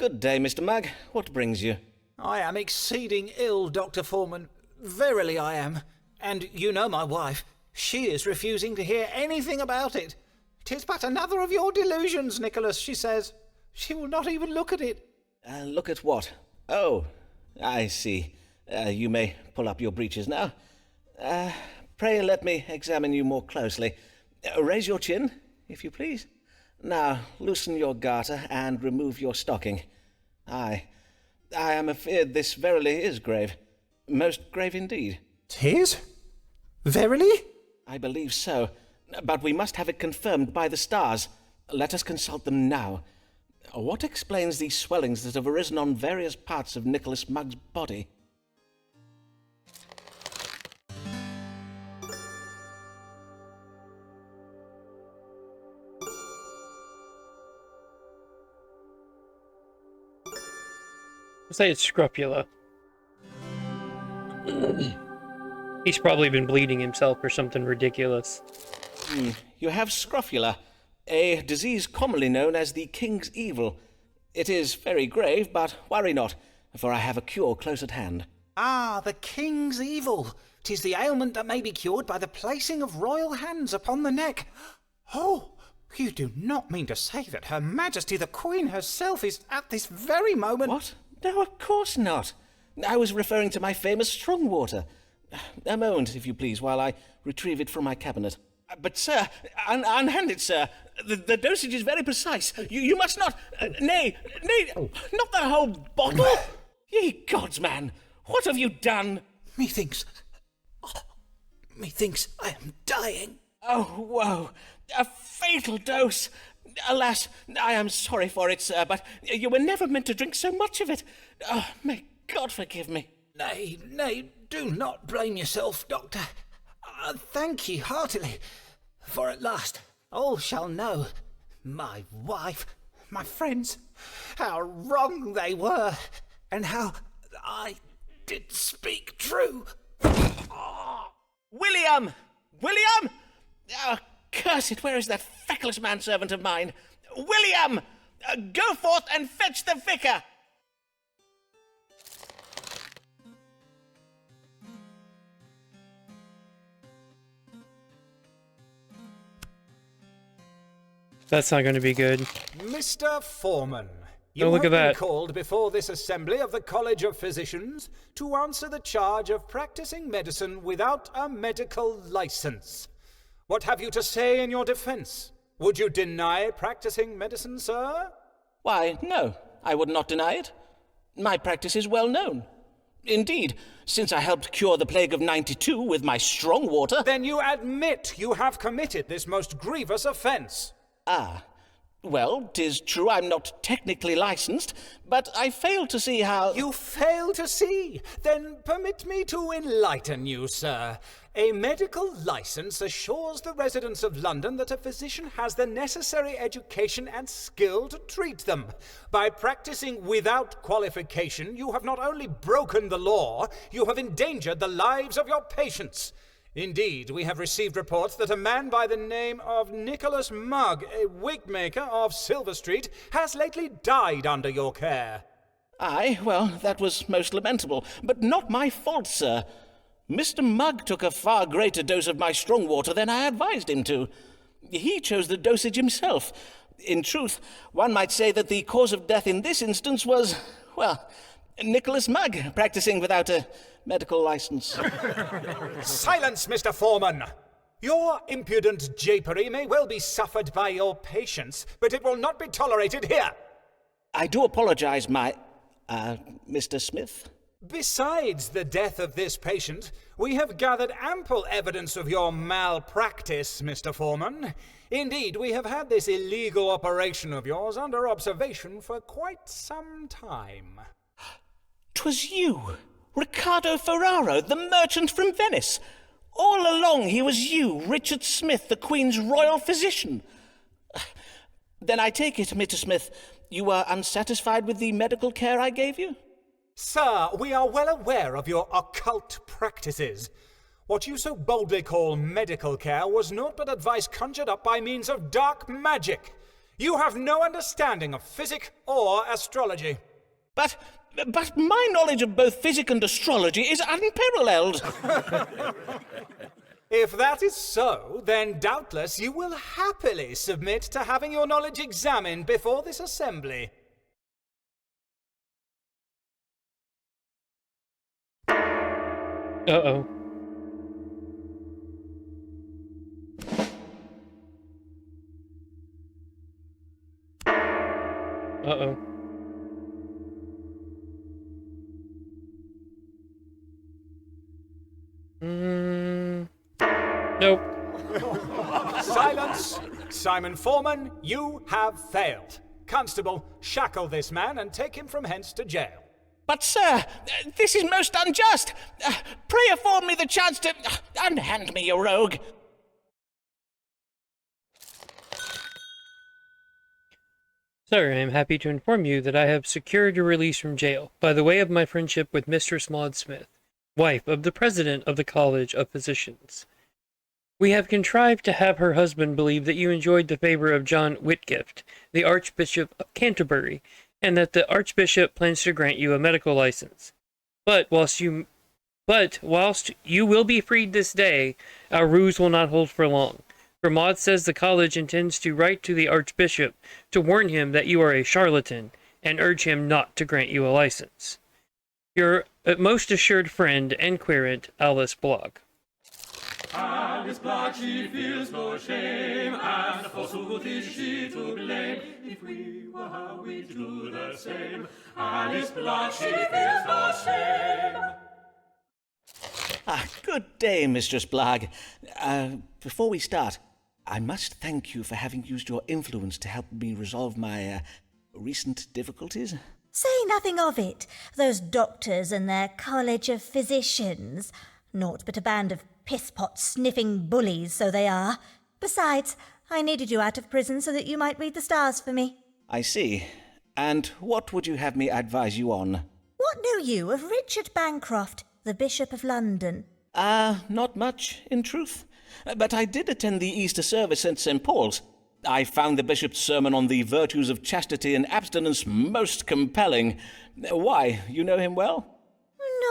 Good day, Mr. Mugg. What brings you? I am exceeding ill, Dr. Forman. Verily I am. And you know my wife. She is refusing to hear anything about it. 'Tis but another of your delusions, Nicholas, she says. She will not even look at it. Look at what? Oh, I see. You may pull up your breeches now. Pray let me examine you more closely. Raise your chin, if you please. Now, loosen your garter and remove your stocking. I am afeard this verily is grave. Most grave indeed. 'Tis? Verily? I believe so. But we must have it confirmed by the stars. Let us consult them now. What explains these swellings that have arisen on various parts of Nicholas Mugg's body? Let's say it's scrofula. He's probably been bleeding himself or something ridiculous. You have scrofula, a disease commonly known as the King's Evil. It is very grave, but worry not, for I have a cure close at hand. Ah, the King's Evil. 'Tis the ailment that may be cured by the placing of royal hands upon the neck. Oh, you do not mean to say that Her Majesty the Queen herself is at this very moment... What? No, of course not. I was referring to my famous strong water. A moment, if you please, while I retrieve it from my cabinet. But, sir, unhand it, sir. The dosage is very precise. You must not... nay, not the whole bottle. Ye gods, man, what have you done? Methinks I am dying. Oh, woe! A fatal dose! Alas, I am sorry for it, sir, but you were never meant to drink so much of it. Oh, may God forgive me. Nay, do not blame yourself, Doctor. Thank ye heartily, for at last all shall know, my wife, my friends, how wrong they were, and how I did speak true. William! William! Oh, curse it, where is that feckless manservant of mine? William! Go forth and fetch the vicar! That's not going to be good. Mr. Forman, you Oh, look have at been that. called before this assembly of the College of Physicians to answer the charge of practicing medicine without a medical license. What have you to say in your defense? Would you deny practicing medicine, sir? Why, no, I would not deny it. My practice is well known. Indeed, since I helped cure the plague of '92 with my strong water... Then you admit you have committed this most grievous offence. Ah, well, 'tis true I'm not technically licensed, but I fail to see how... You fail to see? Then permit me to enlighten you, sir. A medical license assures the residents of London that a physician has the necessary education and skill to treat them. By practicing without qualification, you have not only broken the law, you have endangered the lives of your patients. Indeed, we have received reports that a man by the name of Nicholas Mugg, a wig maker of Silver Street, has lately died under your care. Aye, well, that was most lamentable, but not my fault, sir. Mr. Mugg took a far greater dose of my strong water than I advised him to. He chose the dosage himself. In truth, one might say that the cause of death in this instance was, well, Nicholas Mugg practicing without a medical license. Silence, Mr. Forman! Your impudent japery may well be suffered by your patients, but it will not be tolerated here. I do apologize, Mr. Smith. Besides the death of this patient, we have gathered ample evidence of your malpractice, Mr. Forman. Indeed, we have had this illegal operation of yours under observation for quite some time. 'Twas you, Riccardo Ferraro, the merchant from Venice. All along he was you, Richard Smith, the Queen's royal physician. Then I take it, Mr. Smith, you were unsatisfied with the medical care I gave you? Sir, we are well aware of your occult practices. What you so boldly call medical care was naught but advice conjured up by means of dark magic. You have no understanding of physic or astrology. But my knowledge of both physic and astrology is unparalleled. If that is so, then doubtless you will happily submit to having your knowledge examined before this assembly. Uh-oh. Uh-oh. Nope. Silence! Simon Forman, you have failed. Constable, shackle this man and take him from hence to jail. But, sir, this is most unjust. Pray afford me the chance to... unhand me, you rogue. Sir, I am happy to inform you that I have secured your release from jail by the way of my friendship with Mistress Maud Smith, wife of the president of the College of Physicians. We have contrived to have her husband believe that you enjoyed the favor of John Whitgift, the Archbishop of Canterbury, and that the Archbishop plans to grant you a medical license. But whilst you will be freed this day, our ruse will not hold for long. For Maud says the college intends to write to the Archbishop to warn him that you are a charlatan and urge him not to grant you a license. Your most assured friend and querent, Alice Blogg. Alice Blogg, she feels no shame, and forsooth is she to blame. If we were her, we'd do the same. Alice Blogg, she feels no shame. Good day, Mistress Blogg. Before we start, I must thank you for having used your influence to help me resolve my recent difficulties. Say nothing of it. Those doctors and their College of Physicians. Naught but a band of piss-pot sniffing bullies, so they are. Besides, I needed you out of prison so that you might read the stars for me. I see. And what would you have me advise you on? What know you of Richard Bancroft, the Bishop of London? Not much, in truth. But I did attend the Easter service at St. Paul's. I found the bishop's sermon on the virtues of chastity and abstinence most compelling. Why, you know him well?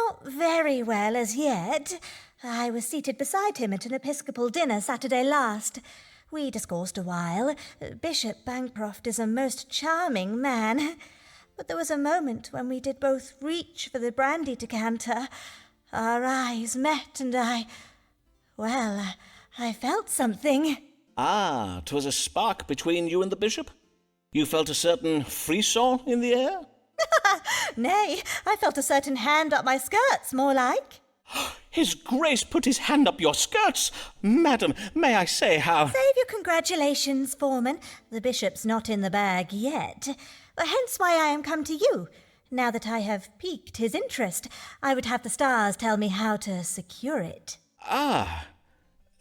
Not very well as yet. I was seated beside him at an Episcopal dinner Saturday last. We discoursed a while. Bishop Bancroft is a most charming man. But there was a moment when we did both reach for the brandy decanter. Our eyes met, and I felt something. Ah, 'twas a spark between you and the bishop? You felt a certain frisson in the air? Nay, I felt a certain hand up my skirts, more like. His Grace put his hand up your skirts! Madam, may I say how— Save your congratulations, Foreman. The bishop's not in the bag yet. Hence why I am come to you. Now that I have piqued his interest, I would have the stars tell me how to secure it. Ah,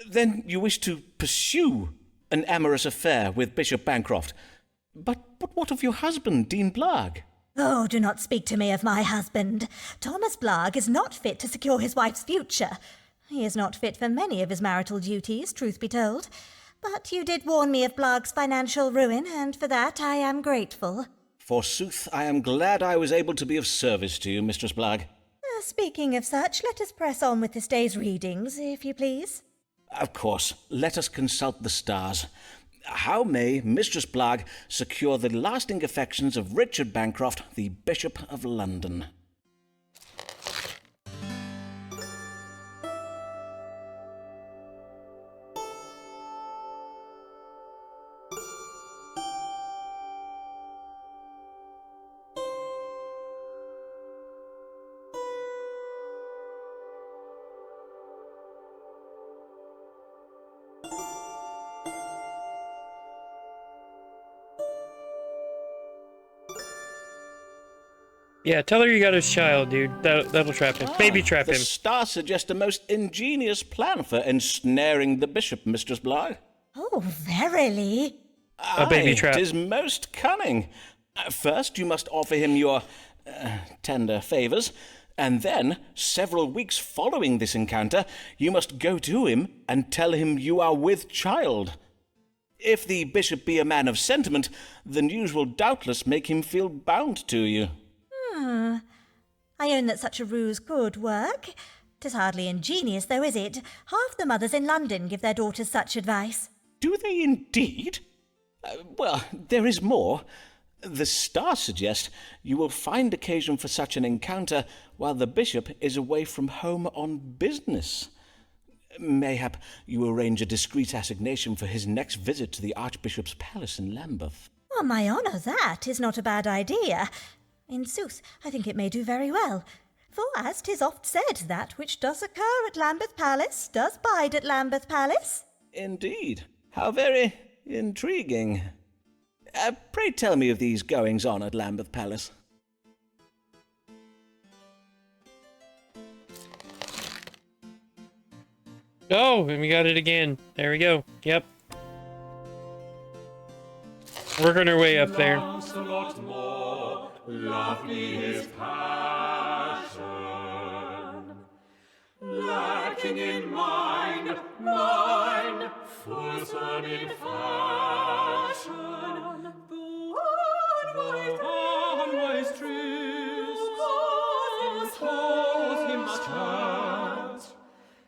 then you wish to pursue an amorous affair with Bishop Bancroft. But what of your husband, Dean Blagg? Oh, do not speak to me of my husband. Thomas Blagg is not fit to secure his wife's future. He is not fit for many of his marital duties, truth be told. But you did warn me of Blagg's financial ruin, and for that I am grateful. Forsooth, I am glad I was able to be of service to you, Mistress Blagg. Speaking of such, let us press on with this day's readings, if you please. Of course, let us consult the stars. How may Mistress Blagg secure the lasting affections of Richard Bancroft, the Bishop of London? Yeah, tell her you got his child, dude. That'll trap him. Maybe trap him. The stars suggest a most ingenious plan for ensnaring the bishop, Mistress Blagg. Oh, verily? A baby trap. 'Tis most cunning. First, you must offer him your tender favours, and then, several weeks following this encounter, you must go to him and tell him you are with child. If the bishop be a man of sentiment, the news will doubtless make him feel bound to you. I own that such a ruse could work. 'Tis hardly ingenious, though, is it? Half the mothers in London give their daughters such advice. Do they indeed? Well, there is more. The stars suggest you will find occasion for such an encounter while the bishop is away from home on business. Mayhap you arrange a discreet assignation for his next visit to the Archbishop's palace in Lambeth. On my honour, that is not a bad idea. In sooth, I think it may do very well. For as 'tis oft said, that which does occur at Lambeth Palace does bide at Lambeth Palace. Indeed. How very intriguing. Pray tell me of these goings-on at Lambeth Palace. Oh, and we got it again. There we go. Yep. Working our way up there. Lancelot more, lovely his passion, lacking in mind, fulsome in fashion, the unwise truths cause him start,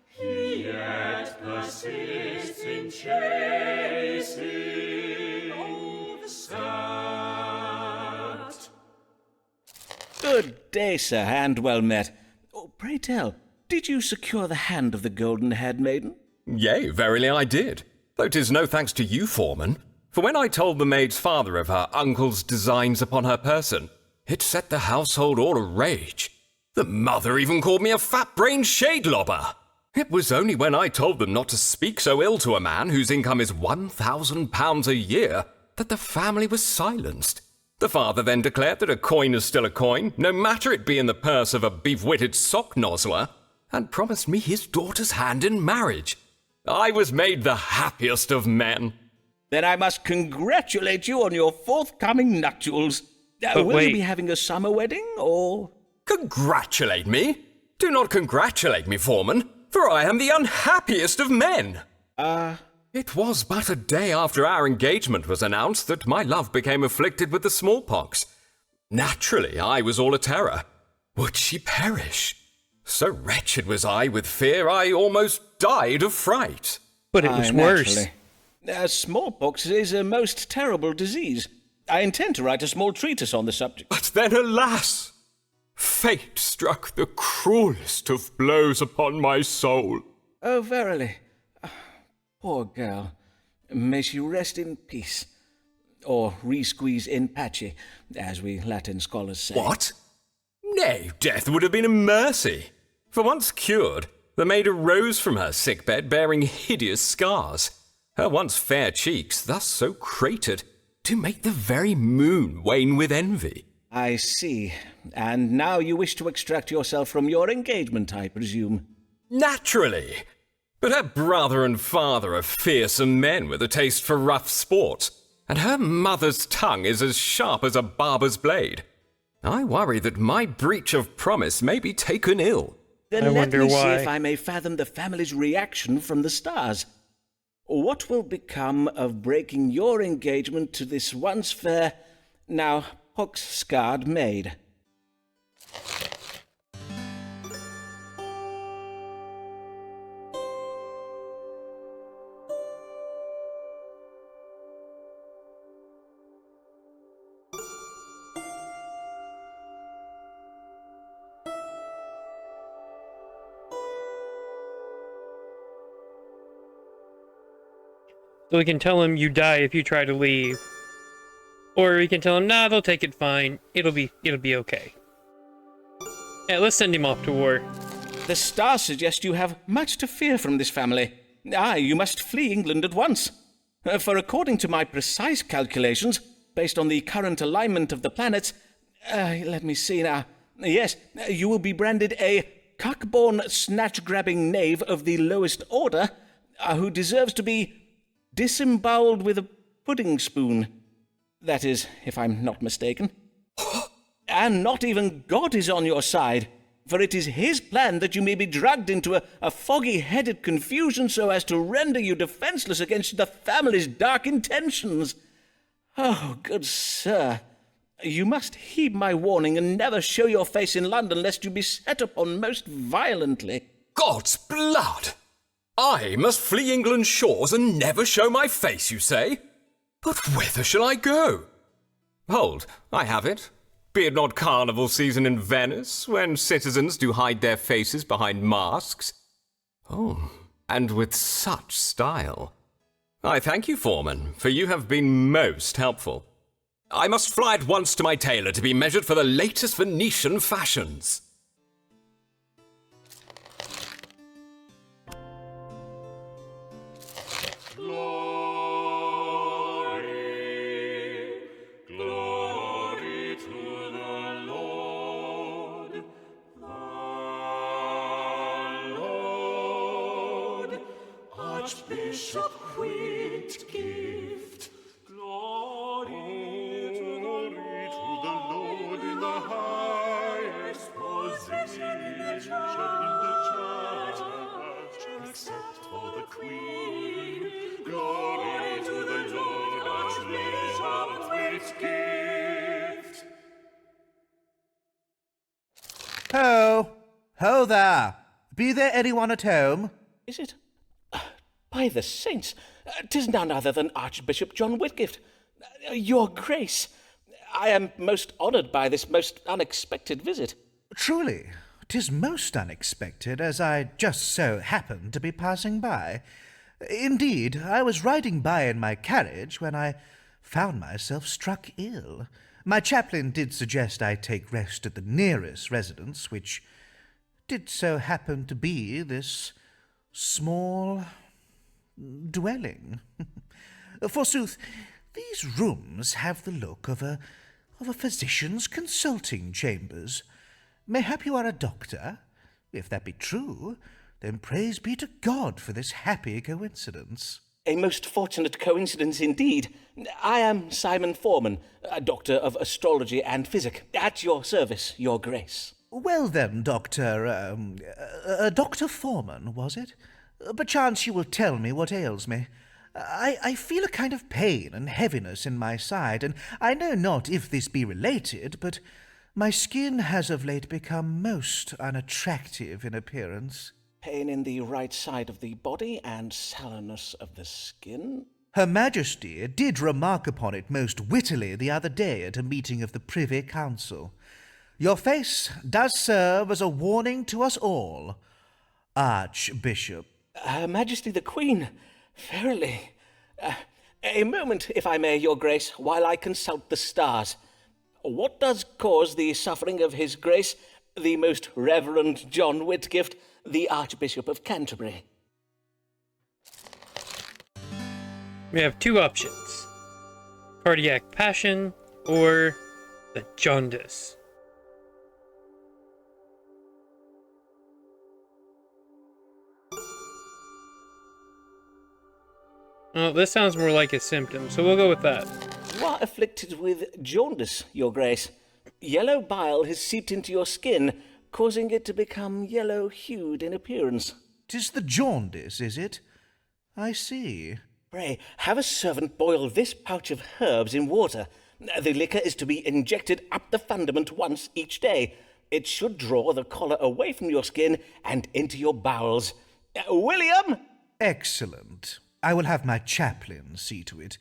he yet persists in chasing start. Good day, sir, and well met. Oh, pray tell, did you secure the hand of the golden-haired maiden? Yea, verily I did. Though 'tis no thanks to you, Foreman. For when I told the maid's father of her uncle's designs upon her person, it set the household all a-rage. The mother even called me a fat-brained shade-lobber. It was only when I told them not to speak so ill to a man whose income is £1,000 a year that the family was silenced. The father then declared that a coin is still a coin, no matter it be in the purse of a beef-witted sock-nozzler, and promised me his daughter's hand in marriage. I was made the happiest of men. Then I must congratulate you on your forthcoming nuptials. Will wait. you be having a summer wedding, or— Congratulate me? Do not congratulate me, Foreman, for I am the unhappiest of men. It was but a day after our engagement was announced that my love became afflicted with the smallpox. Naturally, I was all a terror. Would she perish? So wretched was I with fear, I almost died of fright. But it was worse. naturally. Smallpox is a most terrible disease. I intend to write a small treatise on the subject. But then, alas! Fate struck the cruelest of blows upon my soul. Oh, verily. Poor girl. May she rest in peace. Or re-squeeze in pace, as we Latin scholars say. What? Nay, death would have been a mercy. For once cured, the maid arose from her sickbed bearing hideous scars. Her once fair cheeks, thus so cratered, to make the very moon wane with envy. I see. And now you wish to extract yourself from your engagement, I presume. Naturally. But her brother and father are fearsome men with a taste for rough sport, and her mother's tongue is as sharp as a barber's blade. I worry that my breach of promise may be taken ill. Then I let wonder me see why. if I may fathom the family's reaction from the stars. What will become of breaking your engagement to this once fair, now pox-scarred maid? So we can tell him you die if you try to leave. Or we can tell him, nah, they'll take it fine. It'll be okay. Yeah, let's send him off to war. The stars suggest you have much to fear from this family. Aye, you must flee England at once. For according to my precise calculations, based on the current alignment of the planets, let me see now. Yes, you will be branded a cock-born, snatch-grabbing knave of the lowest order, who deserves to be disemboweled with a pudding spoon. That is, if I'm not mistaken. And not even God is on your side, for it is his plan that you may be dragged into a foggy-headed confusion so as to render you defenseless against the family's dark intentions. Oh, good sir, you must heed my warning and never show your face in London lest you be set upon most violently. God's blood! I must flee England's shores and never show my face, you say? But whither shall I go? Hold, I have it. Be it not carnival season in Venice, when citizens do hide their faces behind masks? Oh, and with such style. I thank you, Forman, for you have been most helpful. I must fly at once to my tailor to be measured for the latest Venetian fashions. Glory, glory to the Lord, Archbishop Whitgift. Glory to the Lord in the highest position in the church, except for the Queen. Glory to the Lord, Archbishop Whitgift. Ho! Ho there! Be there anyone at home? Is it? By the saints, 'tis none other than Archbishop John Whitgift. Your Grace, I am most honoured by this most unexpected visit. Truly, 'tis most unexpected, as I just so happened to be passing by. Indeed, I was riding by in my carriage when I found myself struck ill. My chaplain did suggest I take rest at the nearest residence, which did so happen to be this small dwelling. Forsooth, these rooms have the look of a physician's consulting chambers. Mayhap you are a doctor? If that be true, then praise be to God for this happy coincidence. A most fortunate coincidence indeed. I am Simon Forman, a doctor of astrology and physic. At your service, Your Grace. Well then, Dr. Dr. Forman, was it? Perchance you will tell me what ails me. I feel a kind of pain and heaviness in my side, and I know not if this be related, but my skin has of late become most unattractive in appearance. Pain in the right side of the body and sallowness of the skin? Her Majesty did remark upon it most wittily the other day at a meeting of the Privy Council. Your face does serve as a warning to us all, Archbishop. Her Majesty the Queen, verily. A moment, if I may, Your Grace, while I consult the stars. What does cause the suffering of His Grace, the Most Reverend John Whitgift, the Archbishop of Canterbury? We have two options: cardiac passion or the jaundice. Well, this sounds more like a symptom, so we'll go with that. You are afflicted with jaundice, Your Grace. Yellow bile has seeped into your skin, causing it to become yellow-hued in appearance. 'Tis the jaundice, is it? I see. Pray, have a servant boil this pouch of herbs in water. The liquor is to be injected up the fundament once each day. It should draw the collar away from your skin and into your bowels. William! Excellent. I will have my chaplain see to it.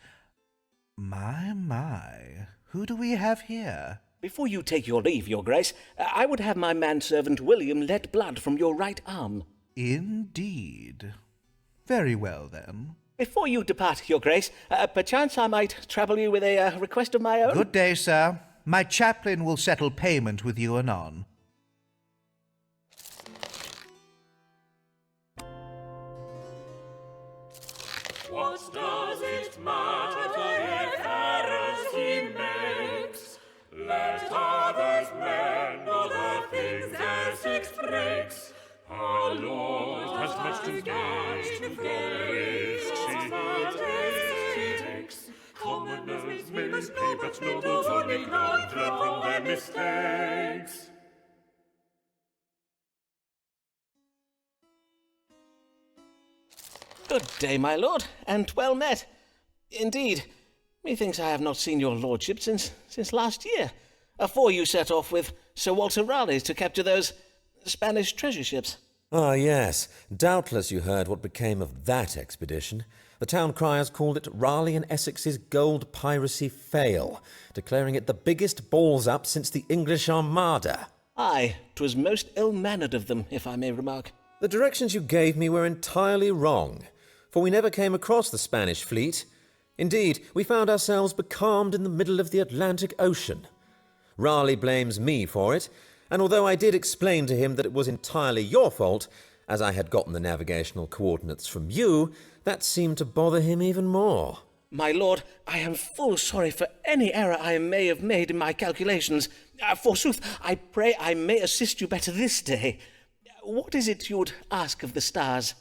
My, who do we have here? Before you take your leave, Your Grace, I would have my manservant William let blood from your right arm. Indeed. Very well, then. Before you depart, Your Grace, perchance I might trouble you with a request of my own. Good day, sir. My chaplain will settle payment with you anon. What does it matter if errors he makes? Let others mend all the things Essex breaks. Our Lord has much to gain for risks he takes. Commoners may pay, but nobles only learn from their mistakes. Good day, my lord, and well met. Indeed, methinks I have not seen your lordship since last year, afore you set off with Sir Walter Raleigh to capture those Spanish treasure ships. Ah, yes. Doubtless you heard what became of that expedition. The town criers called it Raleigh and Essex's gold piracy fail, declaring it the biggest balls-up since the English Armada. Aye, 'twas most ill-mannered of them, if I may remark. The directions you gave me were entirely wrong, for we never came across the Spanish fleet. Indeed, we found ourselves becalmed in the middle of the Atlantic Ocean. Raleigh blames me for it, and although I did explain to him that it was entirely your fault, as I had gotten the navigational coordinates from you, that seemed to bother him even more. My lord, I am full sorry for any error I may have made in my calculations. Forsooth, I pray I may assist you better this day. What is it you would ask of the stars?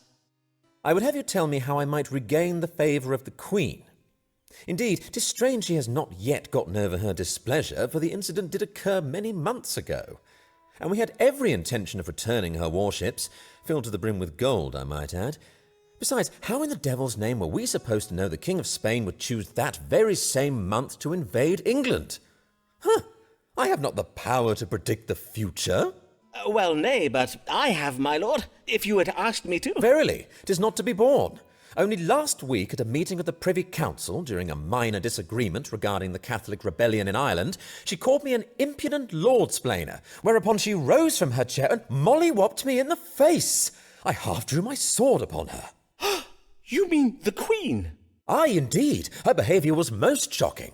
I would have you tell me how I might regain the favour of the Queen. Indeed, 'tis strange she has not yet gotten over her displeasure, for the incident did occur many months ago. And we had every intention of returning her warships, filled to the brim with gold, I might add. Besides, how in the devil's name were we supposed to know the King of Spain would choose that very same month to invade England? I have not the power to predict the future. Well, nay, but I have, my lord, if you had asked me to. Verily, 'tis not to be borne. Only last week, at a meeting of the Privy Council, during a minor disagreement regarding the Catholic rebellion in Ireland, she called me an impudent lord-splainer, whereupon she rose from her chair and molly-whopped me in the face. I half drew my sword upon her. You mean the Queen? Aye, indeed. Her behaviour was most shocking.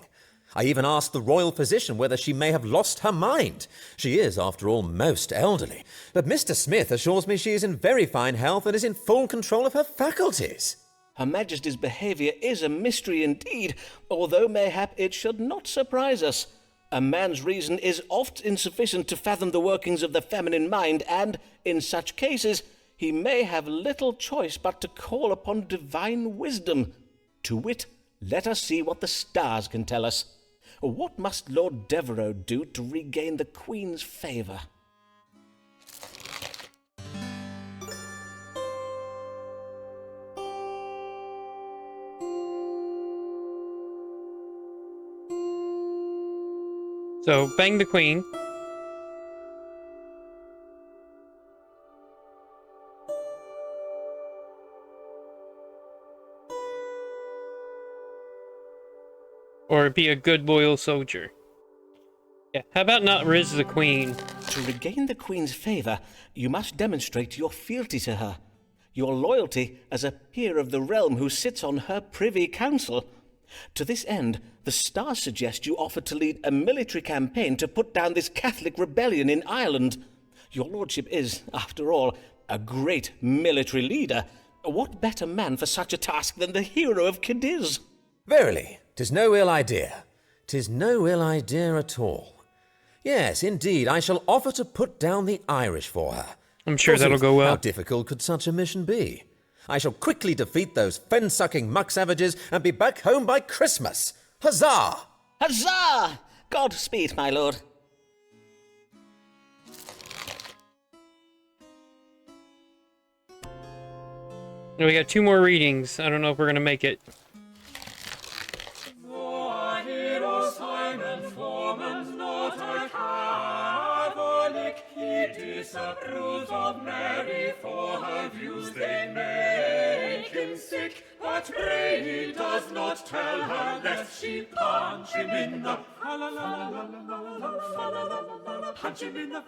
I even asked the royal physician whether she may have lost her mind. She is, after all, most elderly. But Mr. Smith assures me she is in very fine health and is in full control of her faculties. Her Majesty's behaviour is a mystery indeed, although mayhap it should not surprise us. A man's reason is oft insufficient to fathom the workings of the feminine mind, and, in such cases, he may have little choice but to call upon divine wisdom. To wit, let us see what the stars can tell us. What must Lord Devereux do to regain the Queen's favour? So, bang the Queen. Or be a good, loyal soldier. Yeah, how about not riz the queen? To regain the Queen's favour, you must demonstrate your fealty to her, your loyalty as a peer of the realm who sits on her privy council. To this end, the stars suggest you offer to lead a military campaign to put down this Catholic rebellion in Ireland. Your lordship is, after all, a great military leader. What better man for such a task than the hero of Cadiz? Verily, 'tis no ill idea. 'Tis no ill idea at all. Yes, indeed, I shall offer to put down the Irish for her. I'm sure that'll Forsooth, go well. How difficult could such a mission be? I shall quickly defeat those fen-sucking muck-savages and be back home by Christmas. Huzzah! Huzzah! Godspeed, my lord. We got 2 more readings. I don't know if we're going to make it. Though our hero Simon Forman's not a Catholic, he disapproves of Mary for her views. They make him sick, but pray he does not tell her, lest she punch him in the punch him in the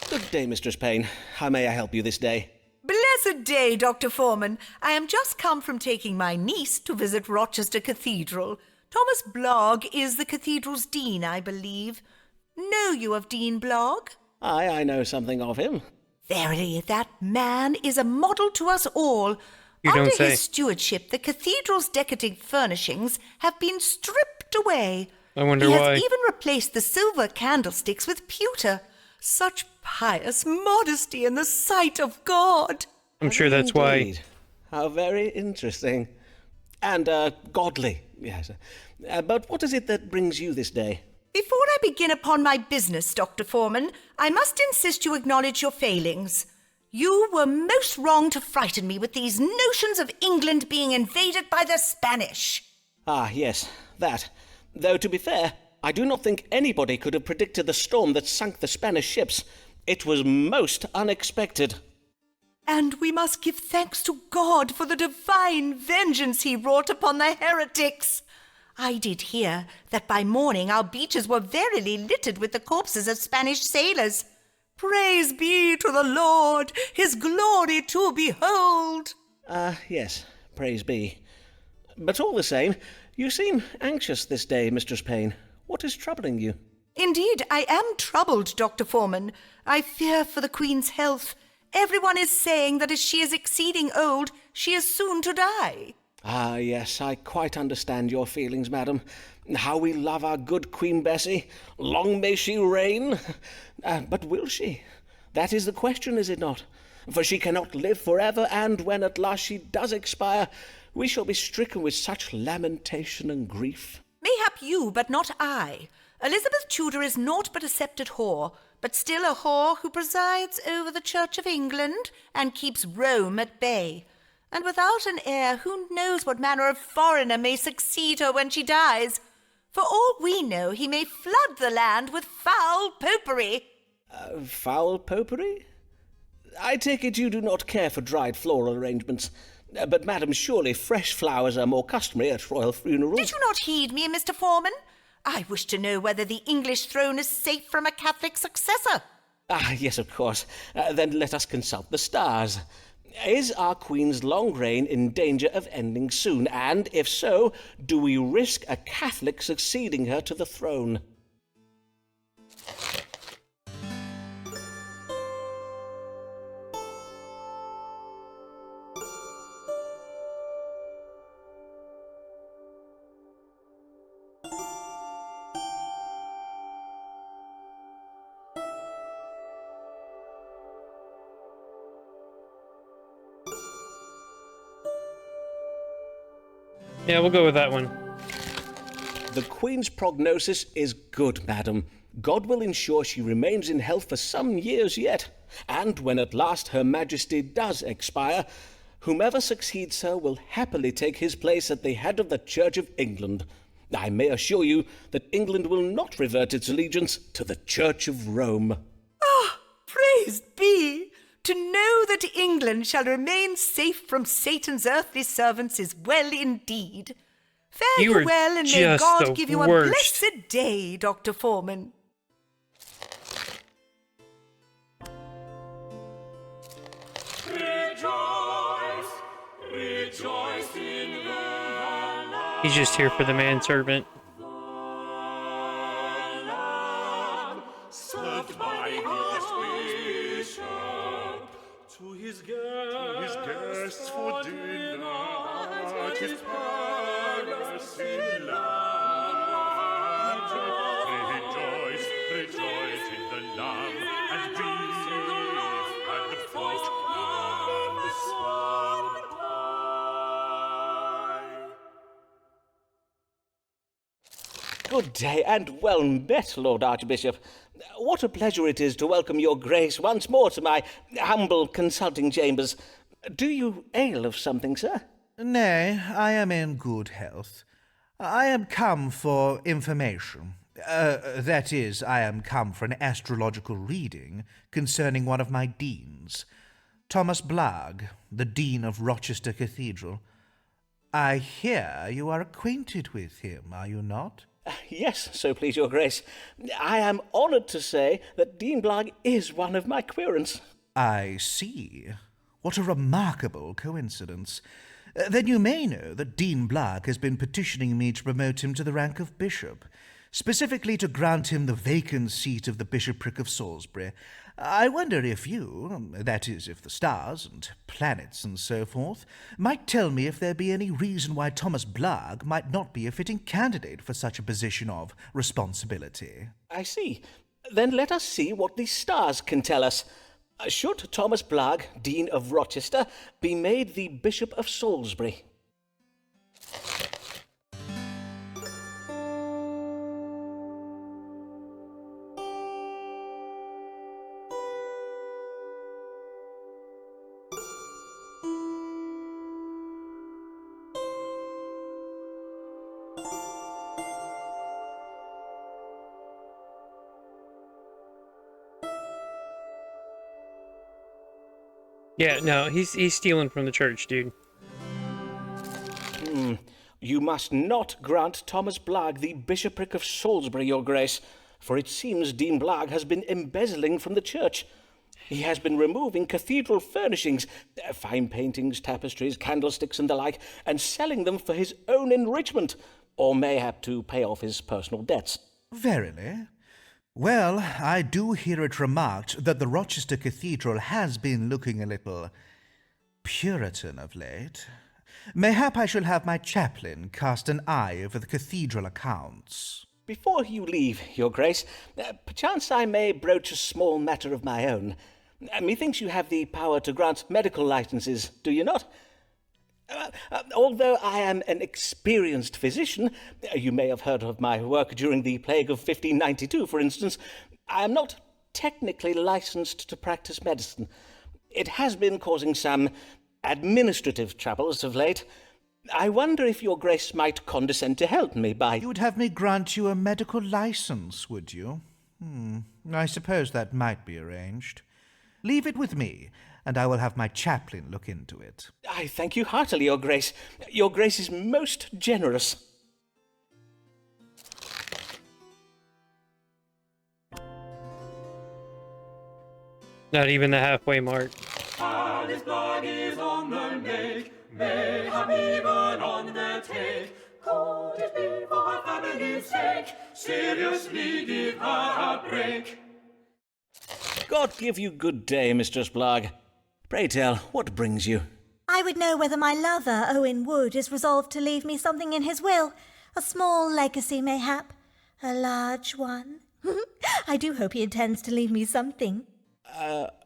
Good day, Mistress Payne. How may I help you this day? Blessed day, Dr. Forman. I am just come from taking my niece to visit Rochester Cathedral. Thomas Blogg is the cathedral's dean, I believe. Know you of Dean Blogg? Aye, I know something of him. Verily, that man is a model to us all. You don't Under say. his stewardship, the cathedral's decadent furnishings have been stripped away. I wonder he why. has even replaced the silver candlesticks with pewter. Such pious modesty in the sight of God. I'm sure that's why. Indeed. How very interesting. And, godly, yes. But what is it that brings you this day? Before I begin upon my business, Dr. Forman, I must insist you acknowledge your failings. You were most wrong to frighten me with these notions of England being invaded by the Spanish. Ah, yes, that. Though, to be fair, I do not think anybody could have predicted the storm that sunk the Spanish ships. It was most unexpected. And we must give thanks to God for the divine vengeance he wrought upon the heretics. I did hear that by morning our beaches were verily littered with the corpses of Spanish sailors. Praise be to the Lord, his glory to behold. Yes, praise be. But all the same, you seem anxious this day, Mistress Payne. What is troubling you? Indeed, I am troubled, Dr. Forman. I fear for the Queen's health. Everyone is saying that as she is exceeding old, she is soon to die. Ah, yes, I quite understand your feelings, madam. How we love our good Queen Bessie. Long may she reign. But will she? That is the question, is it not? For she cannot live forever, and when at last she does expire, we shall be stricken with such lamentation and grief. Mayhap you, but not I. Elizabeth Tudor is naught but a sceptred whore, but still a whore who presides over the Church of England and keeps Rome at bay. And without an heir, who knows what manner of foreigner may succeed her when she dies? For all we know, he may flood the land with foul popery. Foul popery? I take it you do not care for dried floral arrangements. But, madam, surely fresh flowers are more customary at royal funerals. Did you not heed me, Mr. Forman? I wish to know whether the English throne is safe from a Catholic successor. Ah, yes, of course. Then let us consult the stars. Is our Queen's long reign in danger of ending soon? And, if so, do we risk a Catholic succeeding her to the throne? Yeah, we'll go with that one. The Queen's prognosis is good, madam. God will ensure she remains in health for some years yet. And when at last Her Majesty does expire, whomever succeeds her will happily take his place at the head of the Church of England. I may assure you that England will not revert its allegiance to the Church of Rome. Ah, praise be! To know that that England shall remain safe from Satan's earthly servants is well indeed. Fare You you were well, and may just the God give you a worst. blessed day, Dr. Forman. Rejoice, rejoice in the land. He's just here for the manservant. Served by his bishop. To his guests for dinner at his palace in London. Rejoice, rejoice in the Lamb and beef and the pork and the swan pie. Good day and well met, Lord Archbishop. What a pleasure it is to welcome your grace once more to my humble consulting chambers. Do you ail of something, sir? Nay, I am in good health. I am come for information. That is, I am come for an astrological reading concerning one of my deans, Thomas Blagg, the Dean of Rochester Cathedral. I hear you are acquainted with him, are you not? Yes, so please your grace. I am honoured to say that Dean Blagg is one of my querents. I see. What a remarkable coincidence. Then you may know that Dean Blagg has been petitioning me to promote him to the rank of bishop, specifically to grant him the vacant seat of the bishopric of Salisbury. I wonder if you, that is, if the stars and planets and so forth, might tell me if there be any reason why Thomas Blagg might not be a fitting candidate for such a position of responsibility. I see. Then let us see what the stars can tell us. Should Thomas Blagg, Dean of Rochester, be made the Bishop of Salisbury? Yeah, no, he's stealing from the church, dude. You must not grant Thomas Blagg the bishopric of Salisbury, your grace, for it seems Dean Blagg has been embezzling from the church. He has been removing cathedral furnishings, fine paintings, tapestries, candlesticks and the like, and selling them for his own enrichment, or mayhap to pay off his personal debts. Verily? Well, I do hear it remarked that the Rochester Cathedral has been looking a little Puritan of late. Mayhap I shall have my chaplain cast an eye over the cathedral accounts. Before you leave, your grace, perchance I may broach a small matter of my own. Methinks you have the power to grant medical licenses, do you not? Although I am an experienced physician, you may have heard of my work during the plague of 1592, for instance, I am not technically licensed to practice medicine. It has been causing some administrative troubles of late. I wonder if your grace might condescend to help me by... You would have me grant you a medical license, would you? I suppose that might be arranged. Leave it with me, and I will have my chaplain look into it. I thank you heartily, your grace. Your grace is most generous. Not even the halfway mark. Alice Blagg is on the make, mayhap even on the take. Could it be for her family's sake? Seriously give her a break. God give you good day, Mistress Blagg. Pray tell, what brings you? I would know whether my lover, Owen Wood, is resolved to leave me something in his will. A small legacy, mayhap. A large one. I do hope he intends to leave me something.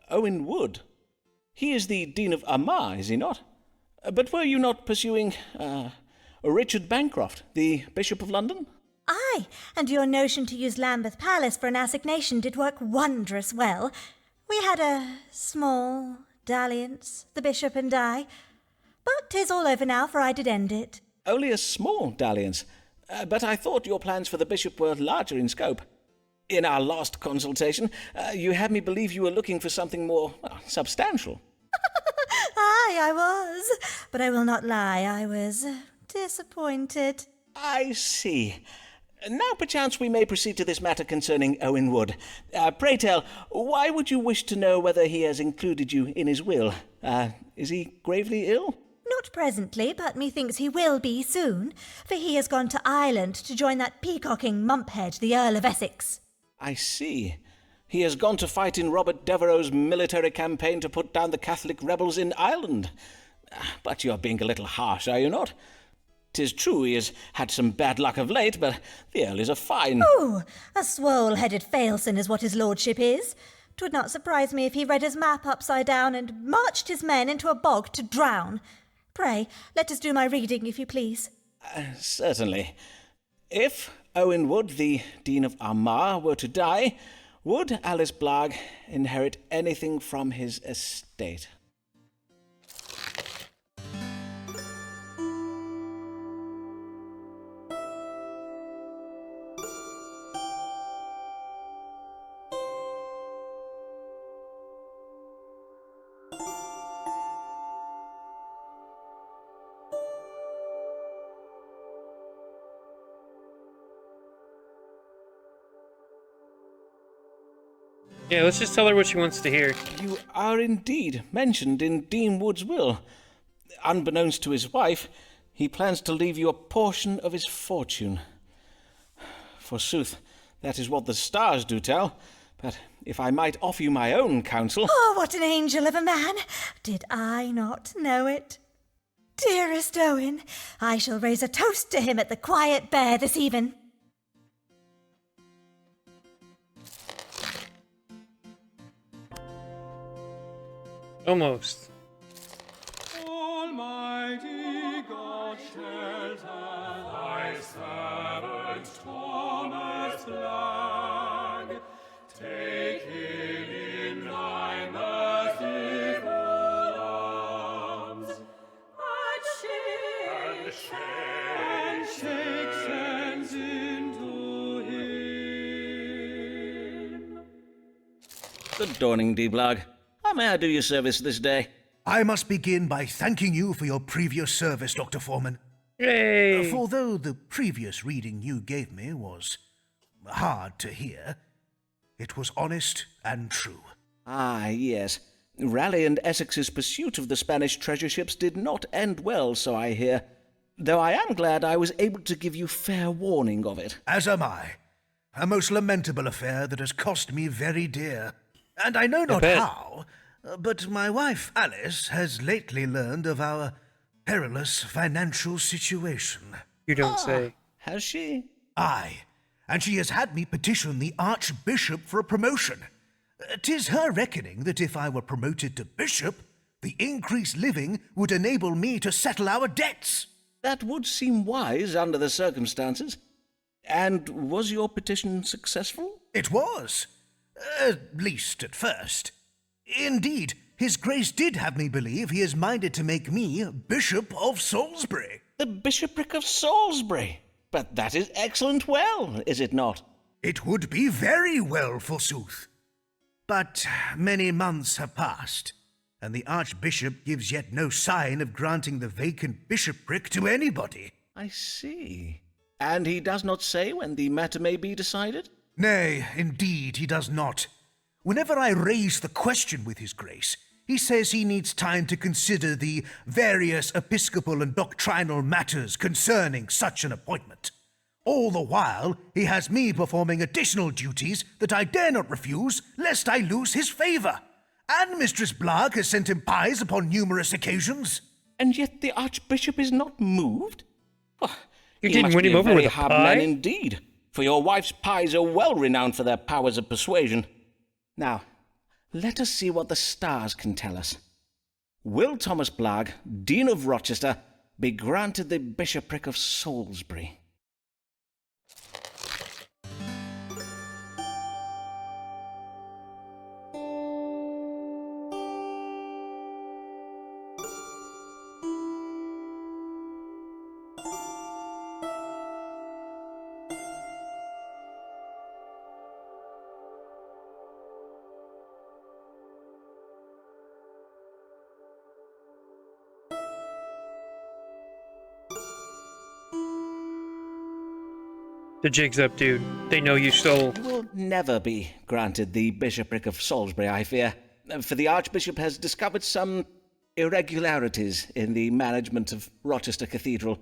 Owen Wood? He is the Dean of Armagh, is he not? But were you not pursuing, Richard Bancroft, the Bishop of London? Aye, and your notion to use Lambeth Palace for an assignation did work wondrous well. We had a small dalliance, the bishop and I. But 'tis all over now, for I did end it. Only a small dalliance. But I thought your plans for the bishop were larger in scope. In our last consultation, you had me believe you were looking for something more substantial. Aye, I was. But I will not lie, I was disappointed. I see. Now perchance we may proceed to this matter concerning Owen Wood. Pray tell, why would you wish to know whether he has included you in his will? Is he gravely ill? Not presently, but methinks he will be soon, for he has gone to Ireland to join that peacocking mumphead, the Earl of Essex. I see. He has gone to fight in Robert Devereux's military campaign to put down the Catholic rebels in Ireland. But you're being a little harsh, are you not? 'Tis true he has had some bad luck of late, but the Earl is a fine... Oh, a swole-headed failson is what his lordship is. 'Twould not surprise me if he read his map upside down and marched his men into a bog to drown. Pray, let us do my reading, if you please. Certainly. If Owen Wood, the Dean of Armagh, were to die, would Alice Blagg inherit anything from his estate? Yeah, let's just tell her what she wants to hear. You are indeed mentioned in Dean Wood's will. Unbeknownst to his wife, he plans to leave you a portion of his fortune. Forsooth, that is what the stars do tell, but if I might offer you my own counsel... Oh, what an angel of a man! Did I not know it? Dearest Owen, I shall raise a toast to him at the Quiet Bear this even. Almost. Almighty God, shelter thy servant Thomas Blagg. Take him in thy merciful arms, and shake sense into him. Good dawning, D. Blagg. How may I do you service this day? I must begin by thanking you for your previous service, Dr. Forman. Yay! For though the previous reading you gave me was hard to hear, it was honest and true. Ah, yes. Raleigh and Essex's pursuit of the Spanish treasure ships did not end well, so I hear, though I am glad I was able to give you fair warning of it. As am I. A most lamentable affair that has cost me very dear. And I know not how, but my wife Alice has lately learned of our perilous financial situation. You don't say. Has she? Aye, and she has had me petition the Archbishop for a promotion. 'Tis her reckoning that if I were promoted to bishop, the increased living would enable me to settle our debts. That would seem wise under the circumstances. And was your petition successful? It was. At least at first. Indeed, His Grace did have me believe he is minded to make me Bishop of Salisbury. The Bishopric of Salisbury? But that is excellent well, is it not? It would be very well, forsooth. But many months have passed, and the Archbishop gives yet no sign of granting the vacant bishopric to anybody. I see. And he does not say when the matter may be decided? Nay, indeed he does not. Whenever I raise the question with His Grace, he says he needs time to consider the various episcopal and doctrinal matters concerning such an appointment. All the while, he has me performing additional duties that I dare not refuse, lest I lose his favour. And Mistress Blagg has sent him pies upon numerous occasions. And yet the Archbishop is not moved? Oh, you didn't win him over with a hard pie? man indeed, for your wife's pies are well renowned for their powers of persuasion. Now, let us see what the stars can tell us. Will Thomas Blagg, Dean of Rochester, be granted the bishopric of Salisbury? The jig's up, dude. They know you stole. You will never be granted the bishopric of Salisbury, I fear, for the Archbishop has discovered some irregularities in the management of Rochester Cathedral.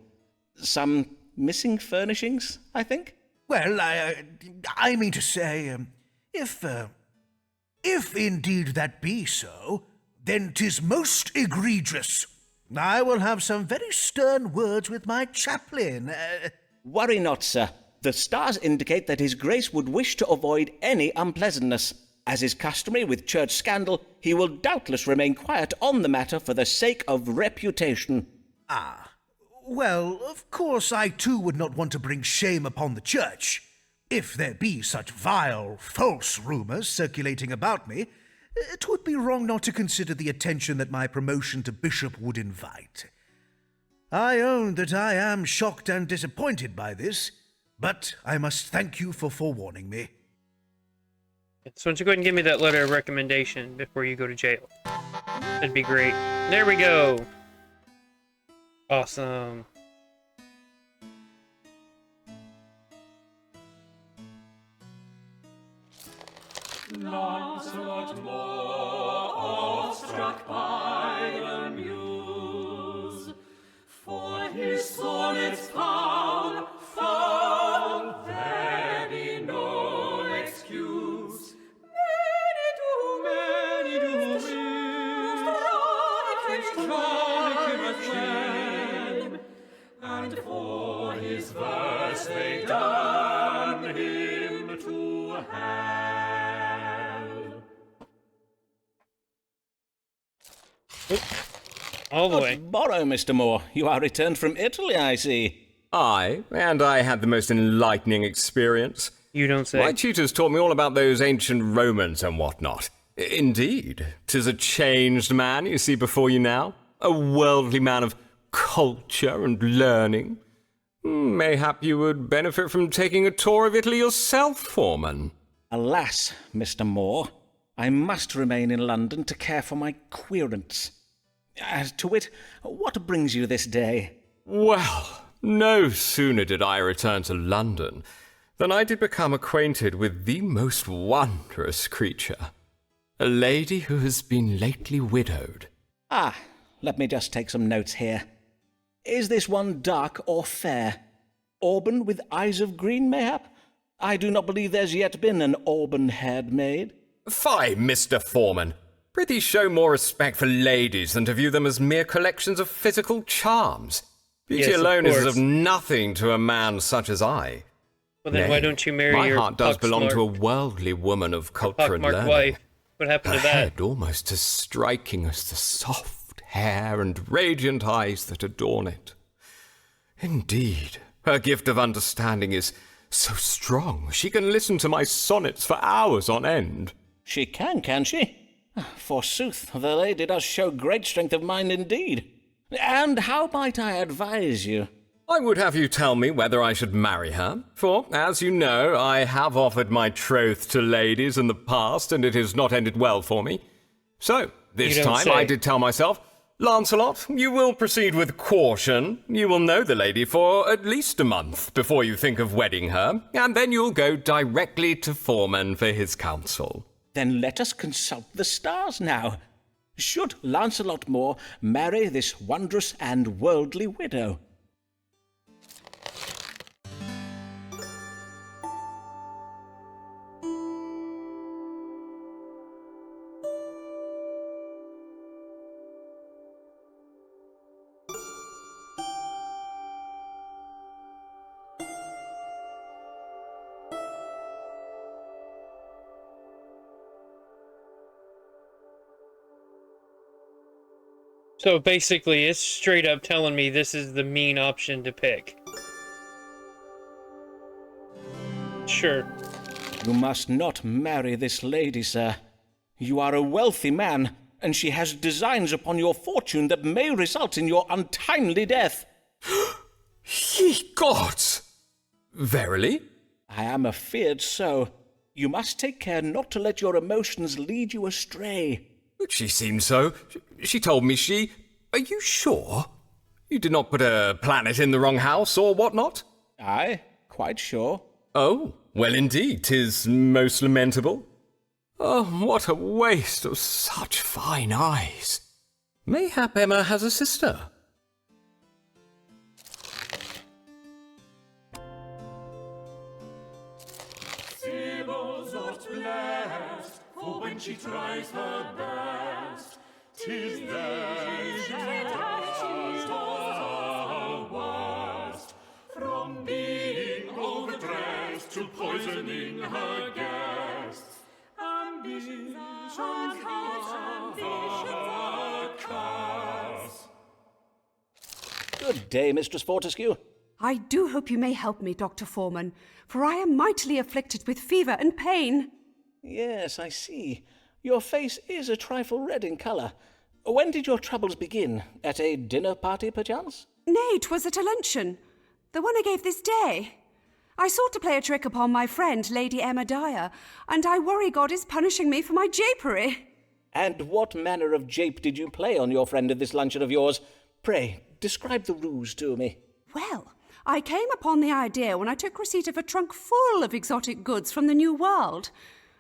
Some missing furnishings, I think? Well, I mean to say, if indeed that be so, then 'tis most egregious. I will have some very stern words with my chaplain. Worry not, sir. The stars indicate that His Grace would wish to avoid any unpleasantness. As is customary with church scandal, he will doubtless remain quiet on the matter for the sake of reputation. Ah, well, of course I too would not want to bring shame upon the church. If there be such vile, false rumours circulating about me, it would be wrong not to consider the attention that my promotion to bishop would invite. I own that I am shocked and disappointed by this, but I must thank you for forewarning me. So why don't you go ahead and give me that letter of recommendation before you go to jail? That'd be great. There we go. Awesome. Lancelot more struck by the muse, for his sonnets found there be no excuse. Many do strike him a chain, and for his verse they damn him to hell. All the way. Borrow, Mr. Moore. You are returned from Italy, I see. Aye, and I had the most enlightening experience. You don't say. My tutors taught me all about those ancient Romans and whatnot. Indeed, 'tis a changed man you see before you now. A worldly man of culture and learning. Mayhap you would benefit from taking a tour of Italy yourself, Forman. Alas, Mr. Moore, I must remain in London to care for my querents. To wit, what brings you this day? Well, no sooner did I return to London than I did become acquainted with the most wondrous creature. A lady who has been lately widowed. Ah, let me just take some notes here. Is this one dark or fair? Auburn with eyes of green, mayhap? I do not believe there's yet been an auburn-haired maid. Fie, Mr. Forman. Prithee show more respect for ladies than to view them as mere collections of physical charms. Beauty Yes, alone of is course. of nothing to a man such as I. Well, then why don't you marry my your heart does belong to a pockmarked- worldly woman of culture and pockmarked learning. wife? What happened Her to that? head almost as striking as the soft hair and radiant eyes that adorn it. Indeed, her gift of understanding is so strong she can listen to my sonnets for hours on end. She can she? Forsooth, the lady does show great strength of mind indeed. And how might I advise you? I would have you tell me whether I should marry her, for, as you know, I have offered my troth to ladies in the past, and it has not ended well for me. So, this You don't time say. I did tell myself, Lancelot, you will proceed with caution. You will know the lady for at least a month before you think of wedding her, and then you'll go directly to Forman for his counsel. Then let us consult the stars now. Should Lancelot Moore marry this wondrous and worldly widow? So basically, it's straight up telling me this is the mean option to pick. Sure. You must not marry this lady, sir. You are a wealthy man, and she has designs upon your fortune that may result in your untimely death. Ye gods! Verily? I am afeard so. You must take care not to let your emotions lead you astray. She seemed so. She told me she... Are you sure? You did not put a planet in the wrong house or whatnot? Aye, quite sure. Oh, well indeed, 'tis most lamentable. Oh, what a waste of such fine eyes. Mayhap Emma has a sister. Sybil's not blessed, for when she tries her best, 'tis then she does her worst. From being overdressed to poisoning her guests, ambitions are the curse. Good day, Mistress Fortescue. I do hope you may help me, Dr. Forman, for I am mightily afflicted with fever and pain. Yes, I see. Your face is a trifle red in colour. When did your troubles begin? At a dinner party, perchance? Nay, 'twas at a luncheon, the one I gave this day. I sought to play a trick upon my friend, Lady Emma Dyer, and I worry God is punishing me for my japery. And what manner of jape did you play on your friend at this luncheon of yours? Pray, describe the ruse to me. Well, I came upon the idea when I took receipt of a trunk full of exotic goods from the New World.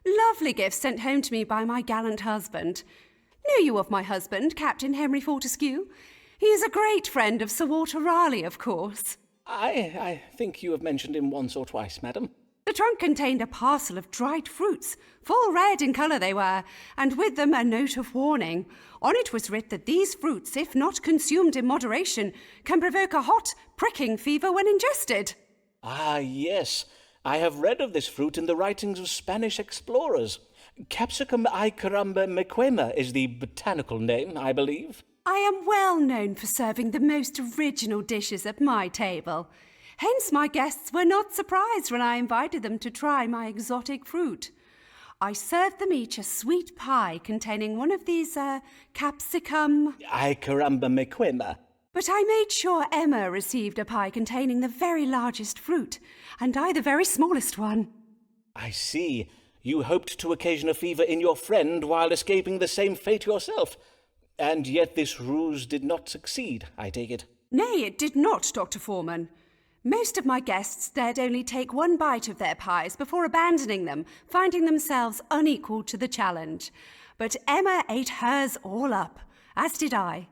Lovely gifts sent home to me by my gallant husband. Know you of my husband, Captain Henry Fortescue? He is a great friend of Sir Walter Raleigh, of course. I think you have mentioned him once or twice, madam. The trunk contained a parcel of dried fruits, full red in colour they were, and with them a note of warning. On it was writ that these fruits, if not consumed in moderation, can provoke a hot, pricking fever when ingested. Ah, yes. I have read of this fruit in the writings of Spanish explorers. Capsicum Icaramba mequema is the botanical name, I believe. I am well known for serving the most original dishes at my table. Hence my guests were not surprised when I invited them to try my exotic fruit. I served them each a sweet pie containing one of these, capsicum... Icaramba mequema. But I made sure Emma received a pie containing the very largest fruit, and I the very smallest one. I see. You hoped to occasion a fever in your friend while escaping the same fate yourself. And yet this ruse did not succeed, I take it. Nay, it did not, Dr. Forman. Most of my guests dared only take one bite of their pies before abandoning them, finding themselves unequal to the challenge. But Emma ate hers all up, as did I.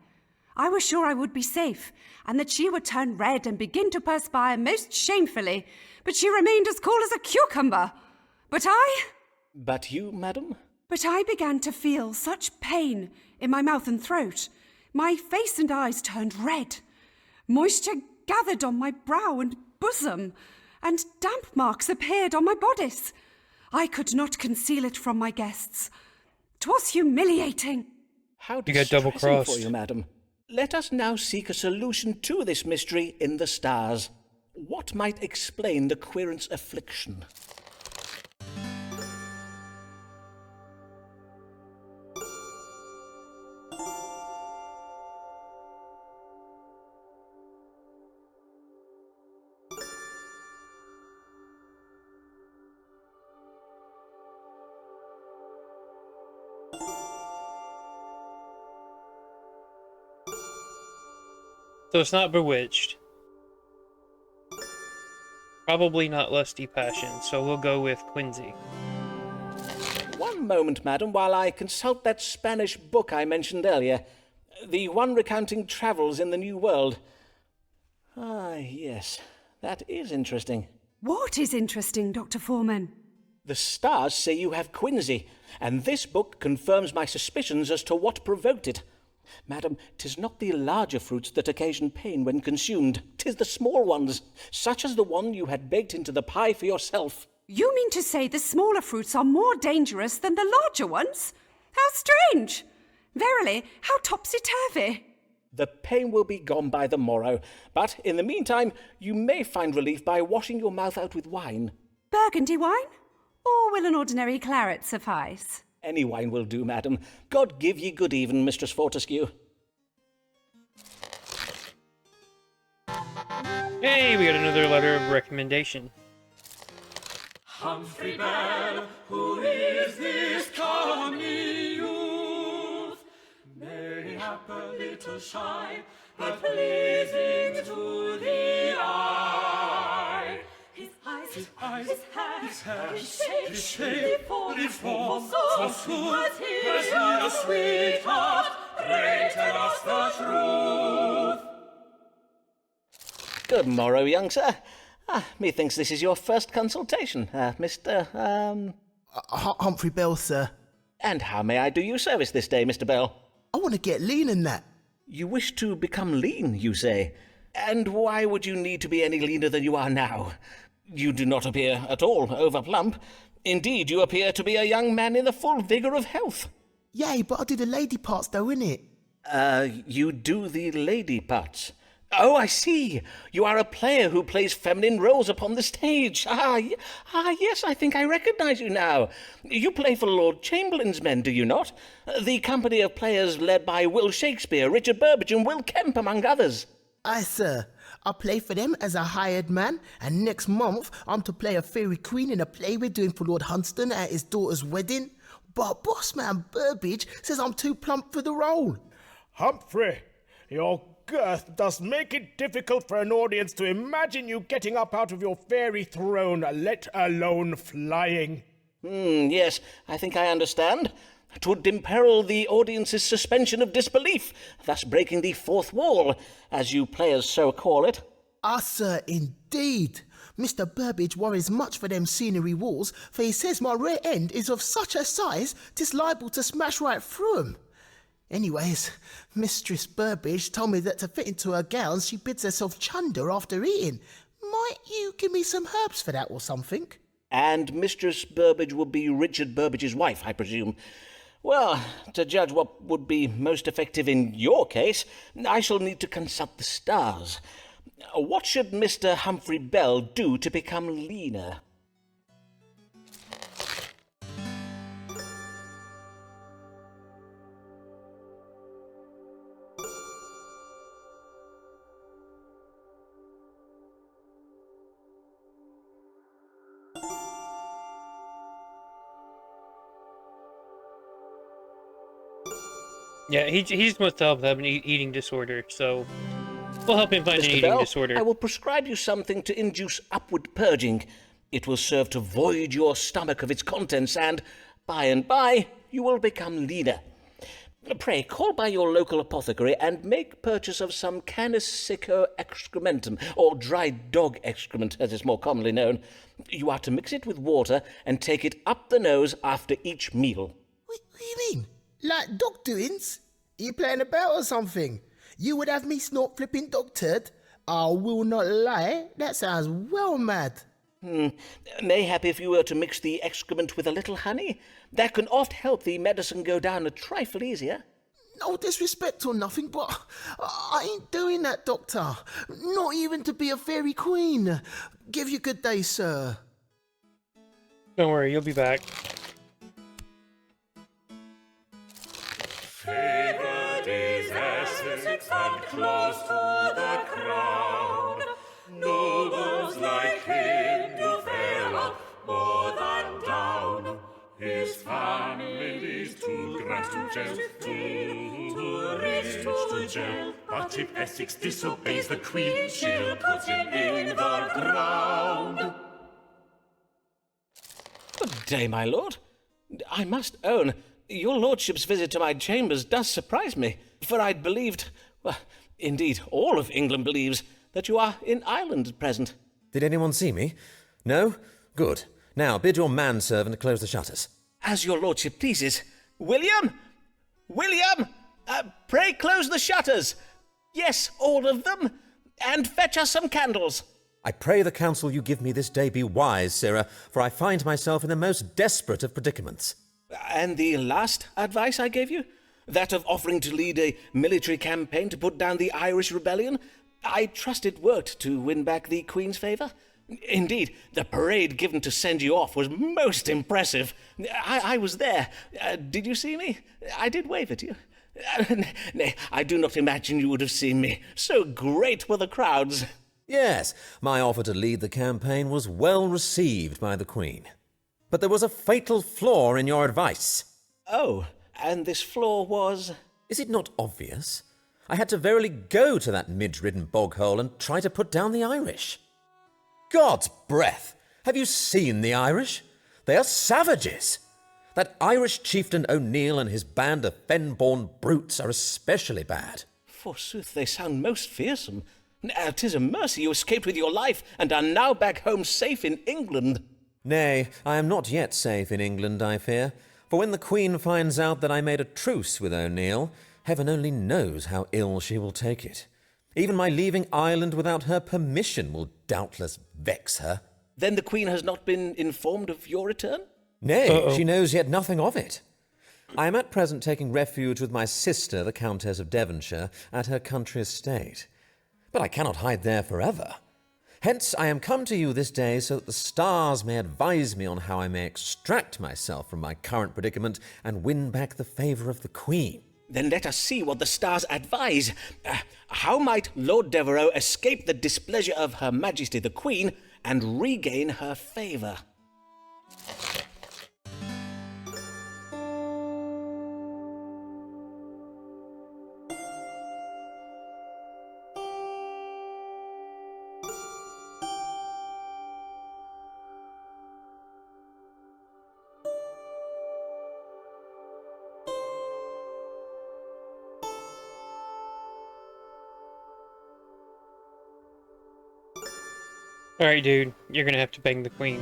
I was sure I would be safe, and that she would turn red and begin to perspire most shamefully, but she remained as cool as a cucumber. But you, madam? But I began to feel such pain in my mouth and throat. My face and eyes turned red. Moisture gathered on my brow and bosom, and damp marks appeared on my bodice. I could not conceal it from my guests. 'Twas humiliating. How You got double distressing crossed. for you, madam. Let us now seek a solution to this mystery in the stars. What might explain the querent's affliction? So it's not bewitched. Probably not lusty passion, so we'll go with Quincy. One moment, madam, while I consult that Spanish book I mentioned earlier. The one recounting travels in the New World. Ah, yes. That is interesting. What is interesting, Dr. Forman? The stars say you have quinsy, and this book confirms my suspicions as to what provoked it. Madam, 'tis not the larger fruits that occasion pain when consumed. 'Tis the small ones, such as the one you had baked into the pie for yourself. You mean to say the smaller fruits are more dangerous than the larger ones? How strange! Verily, how topsy-turvy! The pain will be gone by the morrow, but in the meantime you may find relief by washing your mouth out with wine. Burgundy wine? Or will an ordinary claret suffice? Any wine will do, madam. God give ye good even, Mistress Fortescue. Hey, we got another letter of recommendation. Humphrey Bell, who is this coming youth? Mayhap a little shy, but pleasing to the eye. His eyes eyes, his hair, his shape, live for soon, has he a sweetheart? Pray tell us the truth. Good morrow, young sir. Methinks this is your first consultation, Mr. Humphrey Bell, sir. And how may I do you service this day, Mr. Bell? I want to get lean in that. You wish to become lean, you say? And why would you need to be any leaner than you are now? You do not appear at all overplump. Indeed, you appear to be a young man in the full vigour of health. Yay, but I do the lady parts though, innit? You do the lady parts. Oh, I see. You are a player who plays feminine roles upon the stage. Yes, I think I recognise you now. You play for Lord Chamberlain's men, do you not? The company of players led by Will Shakespeare, Richard Burbage and Will Kemp, among others. Aye, sir. I play for them as a hired man, and next month I'm to play a fairy queen in a play we're doing for Lord Hunston at his daughter's wedding. But Bossman Burbage says I'm too plump for the role. Humphrey, your girth does make it difficult for an audience to imagine you getting up out of your fairy throne, let alone flying. Yes, I think I understand. 'Twould imperil the audience's suspension of disbelief, thus breaking the fourth wall, as you players so call it. Ah, sir, indeed. Mr. Burbage worries much for them scenery walls, for he says my rear end is of such a size 'tis liable to smash right through 'em. Anyways, Mistress Burbage told me that to fit into her gowns she bids herself chunder after eating. Might you give me some herbs for that or something? And Mistress Burbage would be Richard Burbage's wife, I presume. Well, to judge what would be most effective in your case, I shall need to consult the stars. What should Mr. Humphrey Bell do to become leaner? Yeah, he's supposed to help have an eating disorder, so we'll help him find an Mr. eating Bell, disorder. I will prescribe you something to induce upward purging. It will serve to void your stomach of its contents, and by, you will become leaner. Pray, call by your local apothecary and make purchase of some canis sicco excrementum, or dried dog excrement, as is more commonly known. You are to mix it with water and take it up the nose after each meal. What do you mean? Like dog doings? You playing about or something? You would have me snort flipping dog turd? I will not lie, that sounds well mad. Mayhap if you were to mix the excrement with a little honey, that can oft help the medicine go down a trifle easier. No disrespect or nothing, but I ain't doing that, Doctor. Not even to be a fairy queen. Give you good day, sir. Don't worry, you'll be back. Favored is Essex and close to the crown. Nobles like him do fare up more than down. His family's too grand to jail, too rich to jail. But if Essex disobeys the Queen, she'll put him in the ground. Good day, my lord. I must own, your lordship's visit to my chambers does surprise me, for I'd believed, well, indeed all of England believes, that you are in Ireland at present. Did anyone see me? No? Good. Now, bid your manservant close the shutters. As your lordship pleases. William! William! Pray close the shutters. Yes, all of them. And fetch us some candles. I pray the counsel you give me this day be wise, sirrah, for I find myself in the most desperate of predicaments. And the last advice I gave you? That of offering to lead a military campaign to put down the Irish rebellion? I trust it worked to win back the Queen's favour. Indeed, the parade given to send you off was most impressive. I was there. Did you see me? I did wave at you. Nay, I do not imagine you would have seen me. So great were the crowds. Yes, my offer to lead the campaign was well received by the Queen. But there was a fatal flaw in your advice. Oh, and this flaw was? Is it not obvious? I had to verily go to that midge-ridden bog hole and try to put down the Irish. God's breath! Have you seen the Irish? They are savages. That Irish chieftain O'Neill and his band of fen-born brutes are especially bad. Forsooth, they sound most fearsome. 'Tis a mercy you escaped with your life, and are now back home safe in England. Nay, I am not yet safe in England, I fear. For when the Queen finds out that I made a truce with O'Neill, heaven only knows how ill she will take it. Even my leaving Ireland without her permission will doubtless vex her. Then the Queen has not been informed of your return? Nay, she knows yet nothing of it. I am at present taking refuge with my sister, the Countess of Devonshire, at her country estate. But I cannot hide there forever. Hence I am come to you this day so that the stars may advise me on how I may extract myself from my current predicament and win back the favour of the Queen. Then let us see what the stars advise. How might Lord Devereux escape the displeasure of Her Majesty the Queen and regain her favour? Alright, dude. You're gonna have to bang the Queen.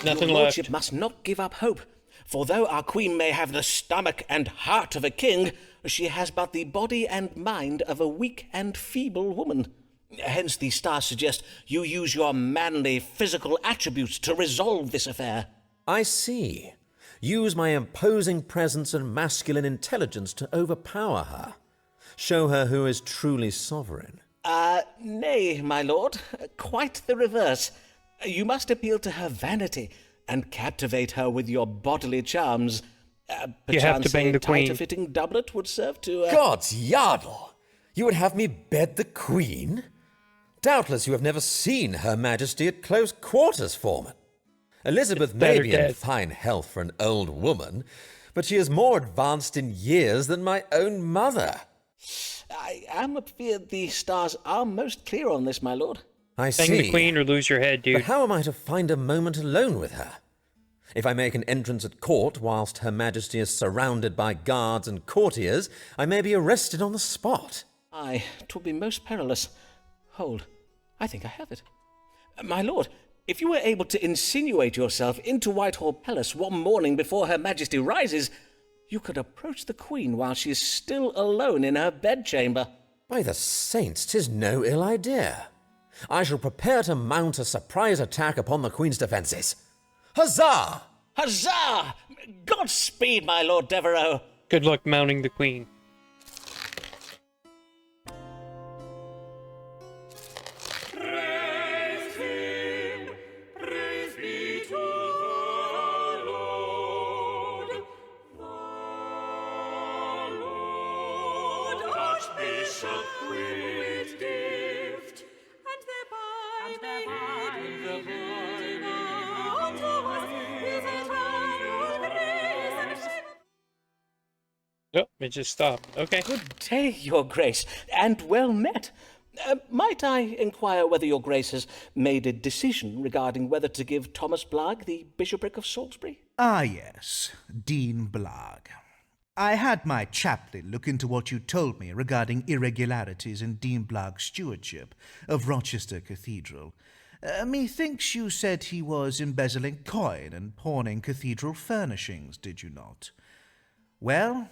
Nothing Your left. lordship must not give up hope, for though our Queen may have the stomach and heart of a king, she has but the body and mind of a weak and feeble woman. Hence the stars suggest you use your manly physical attributes to resolve this affair. I see. Use my imposing presence and masculine intelligence to overpower her. Show her who is truly sovereign. Nay, my lord. Quite the reverse. You must appeal to her vanity and captivate her with your bodily charms. You have to bang the Queen. Tighter-fitting doublet would serve to... God's yardle! You would have me bed the Queen? Doubtless you have never seen Her Majesty at close quarters, Forman. Elizabeth may be in fine health for an old woman, but she is more advanced in years than my own mother. I am afeard the stars are most clear on this, my lord. I see. Bang the Queen or lose your head, dude. But how am I to find a moment alone with her? If I make an entrance at court whilst Her Majesty is surrounded by guards and courtiers, I may be arrested on the spot. Aye, 'twould be most perilous. Hold, I think I have it. My lord, if you were able to insinuate yourself into Whitehall Palace one morning before Her Majesty rises, you could approach the Queen while she is still alone in her bedchamber. By the saints, 'tis no ill idea. I shall prepare to mount a surprise attack upon the Queen's defences. Huzzah! Huzzah! Godspeed, my Lord Devereux. Good luck mounting the Queen. Praise him, praise be to the Lord. The Lord, Archbishop with gift, and thereby the unto us his eternal grace and shame. Oh, it just stopped. Okay. Good day, Your Grace, and well met. Might I inquire whether Your Grace has made a decision regarding whether to give Thomas Blagg the bishopric of Salisbury? Ah, yes, Dean Blagg. I had my chaplain look into what you told me regarding irregularities in Dean Blagg's stewardship of Rochester Cathedral. Methinks you said he was embezzling coin and pawning cathedral furnishings, did you not? Well,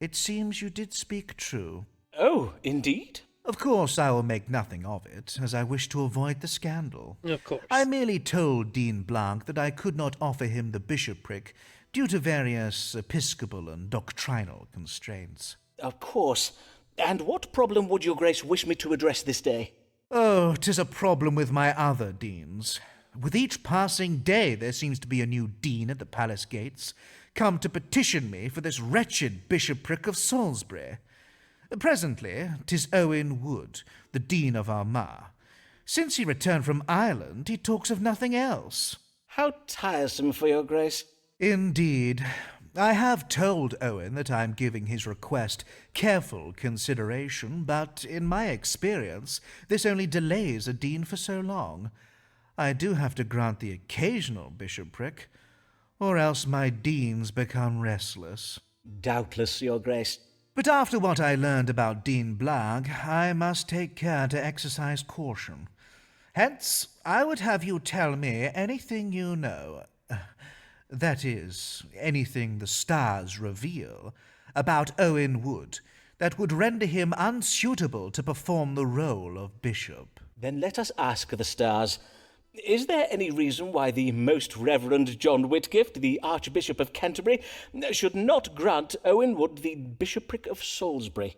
it seems you did speak true. Oh, indeed? Of course, I will make nothing of it, as I wish to avoid the scandal. Of course. I merely told Dean Blagg that I could not offer him the bishopric due to various episcopal and doctrinal constraints. Of course. And what problem would Your Grace wish me to address this day? Oh, 'tis a problem with my other deans. With each passing day there seems to be a new dean at the palace gates, come to petition me for this wretched bishopric of Salisbury. Presently, 'tis Owen Wood, the Dean of Armagh. Since he returned from Ireland, he talks of nothing else. How tiresome for Your Grace. Indeed. I have told Owen that I am giving his request careful consideration, but in my experience, this only delays a dean for so long. I do have to grant the occasional bishopric, or else my deans become restless. Doubtless, Your Grace. But after what I learned about Dean Blagg, I must take care to exercise caution. Hence, I would have you tell me anything you know, that is, anything the stars reveal, about Owen Wood, that would render him unsuitable to perform the role of bishop. Then let us ask the stars. Is there any reason why the Most Reverend John Whitgift, the Archbishop of Canterbury, should not grant Owen Wood the bishopric of Salisbury?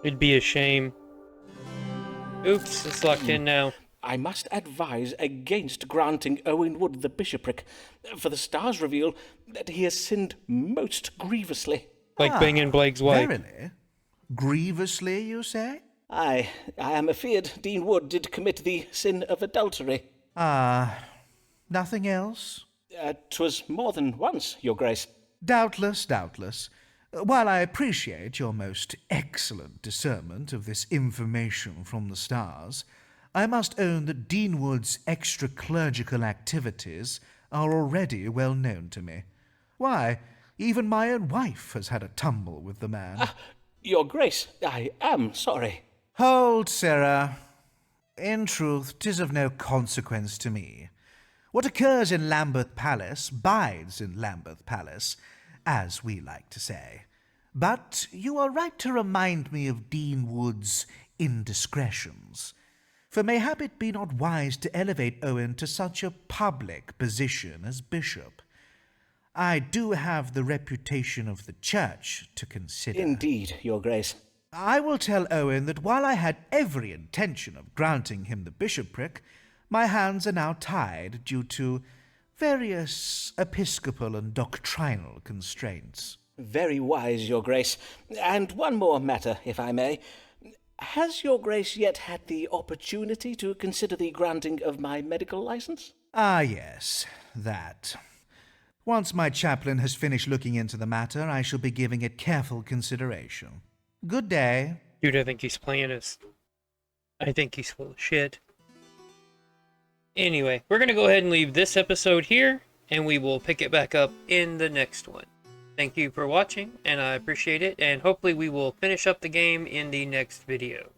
It'd be a shame. Oops, it's locked in now. I must advise against granting Owen Wood the bishopric, for the stars reveal that he has sinned most grievously. Like banging Blake's wife. Verily? Grievously, you say? I am afeard Dean Wood did commit the sin of adultery. Nothing else? 'Twas more than once, Your Grace. Doubtless, doubtless. While I appreciate your most excellent discernment of this information from the stars, I must own that Dean Wood's extra-clerical activities are already well known to me. Why, even my own wife has had a tumble with the man. Your Grace, I am sorry. Hold, Sarah. In truth, 'tis of no consequence to me. What occurs in Lambeth Palace bides in Lambeth Palace, as we like to say. But you are right to remind me of Dean Wood's indiscretions, for mayhap it be not wise to elevate Owen to such a public position as bishop. I do have the reputation of the church to consider. Indeed, Your Grace. I will tell Owen that while I had every intention of granting him the bishopric, my hands are now tied due to various episcopal and doctrinal constraints. Very wise, Your Grace. And one more matter, if I may. Has Your Grace yet had the opportunity to consider the granting of my medical license? Ah, yes, that. Once my chaplain has finished looking into the matter, I shall be giving it careful consideration. Good day. Dude, I think he's playing us. I think he's full of shit. Anyway, we're going to go ahead and leave this episode here, and we will pick it back up in the next one. Thank you for watching, and I appreciate it, and hopefully we will finish up the game in the next video.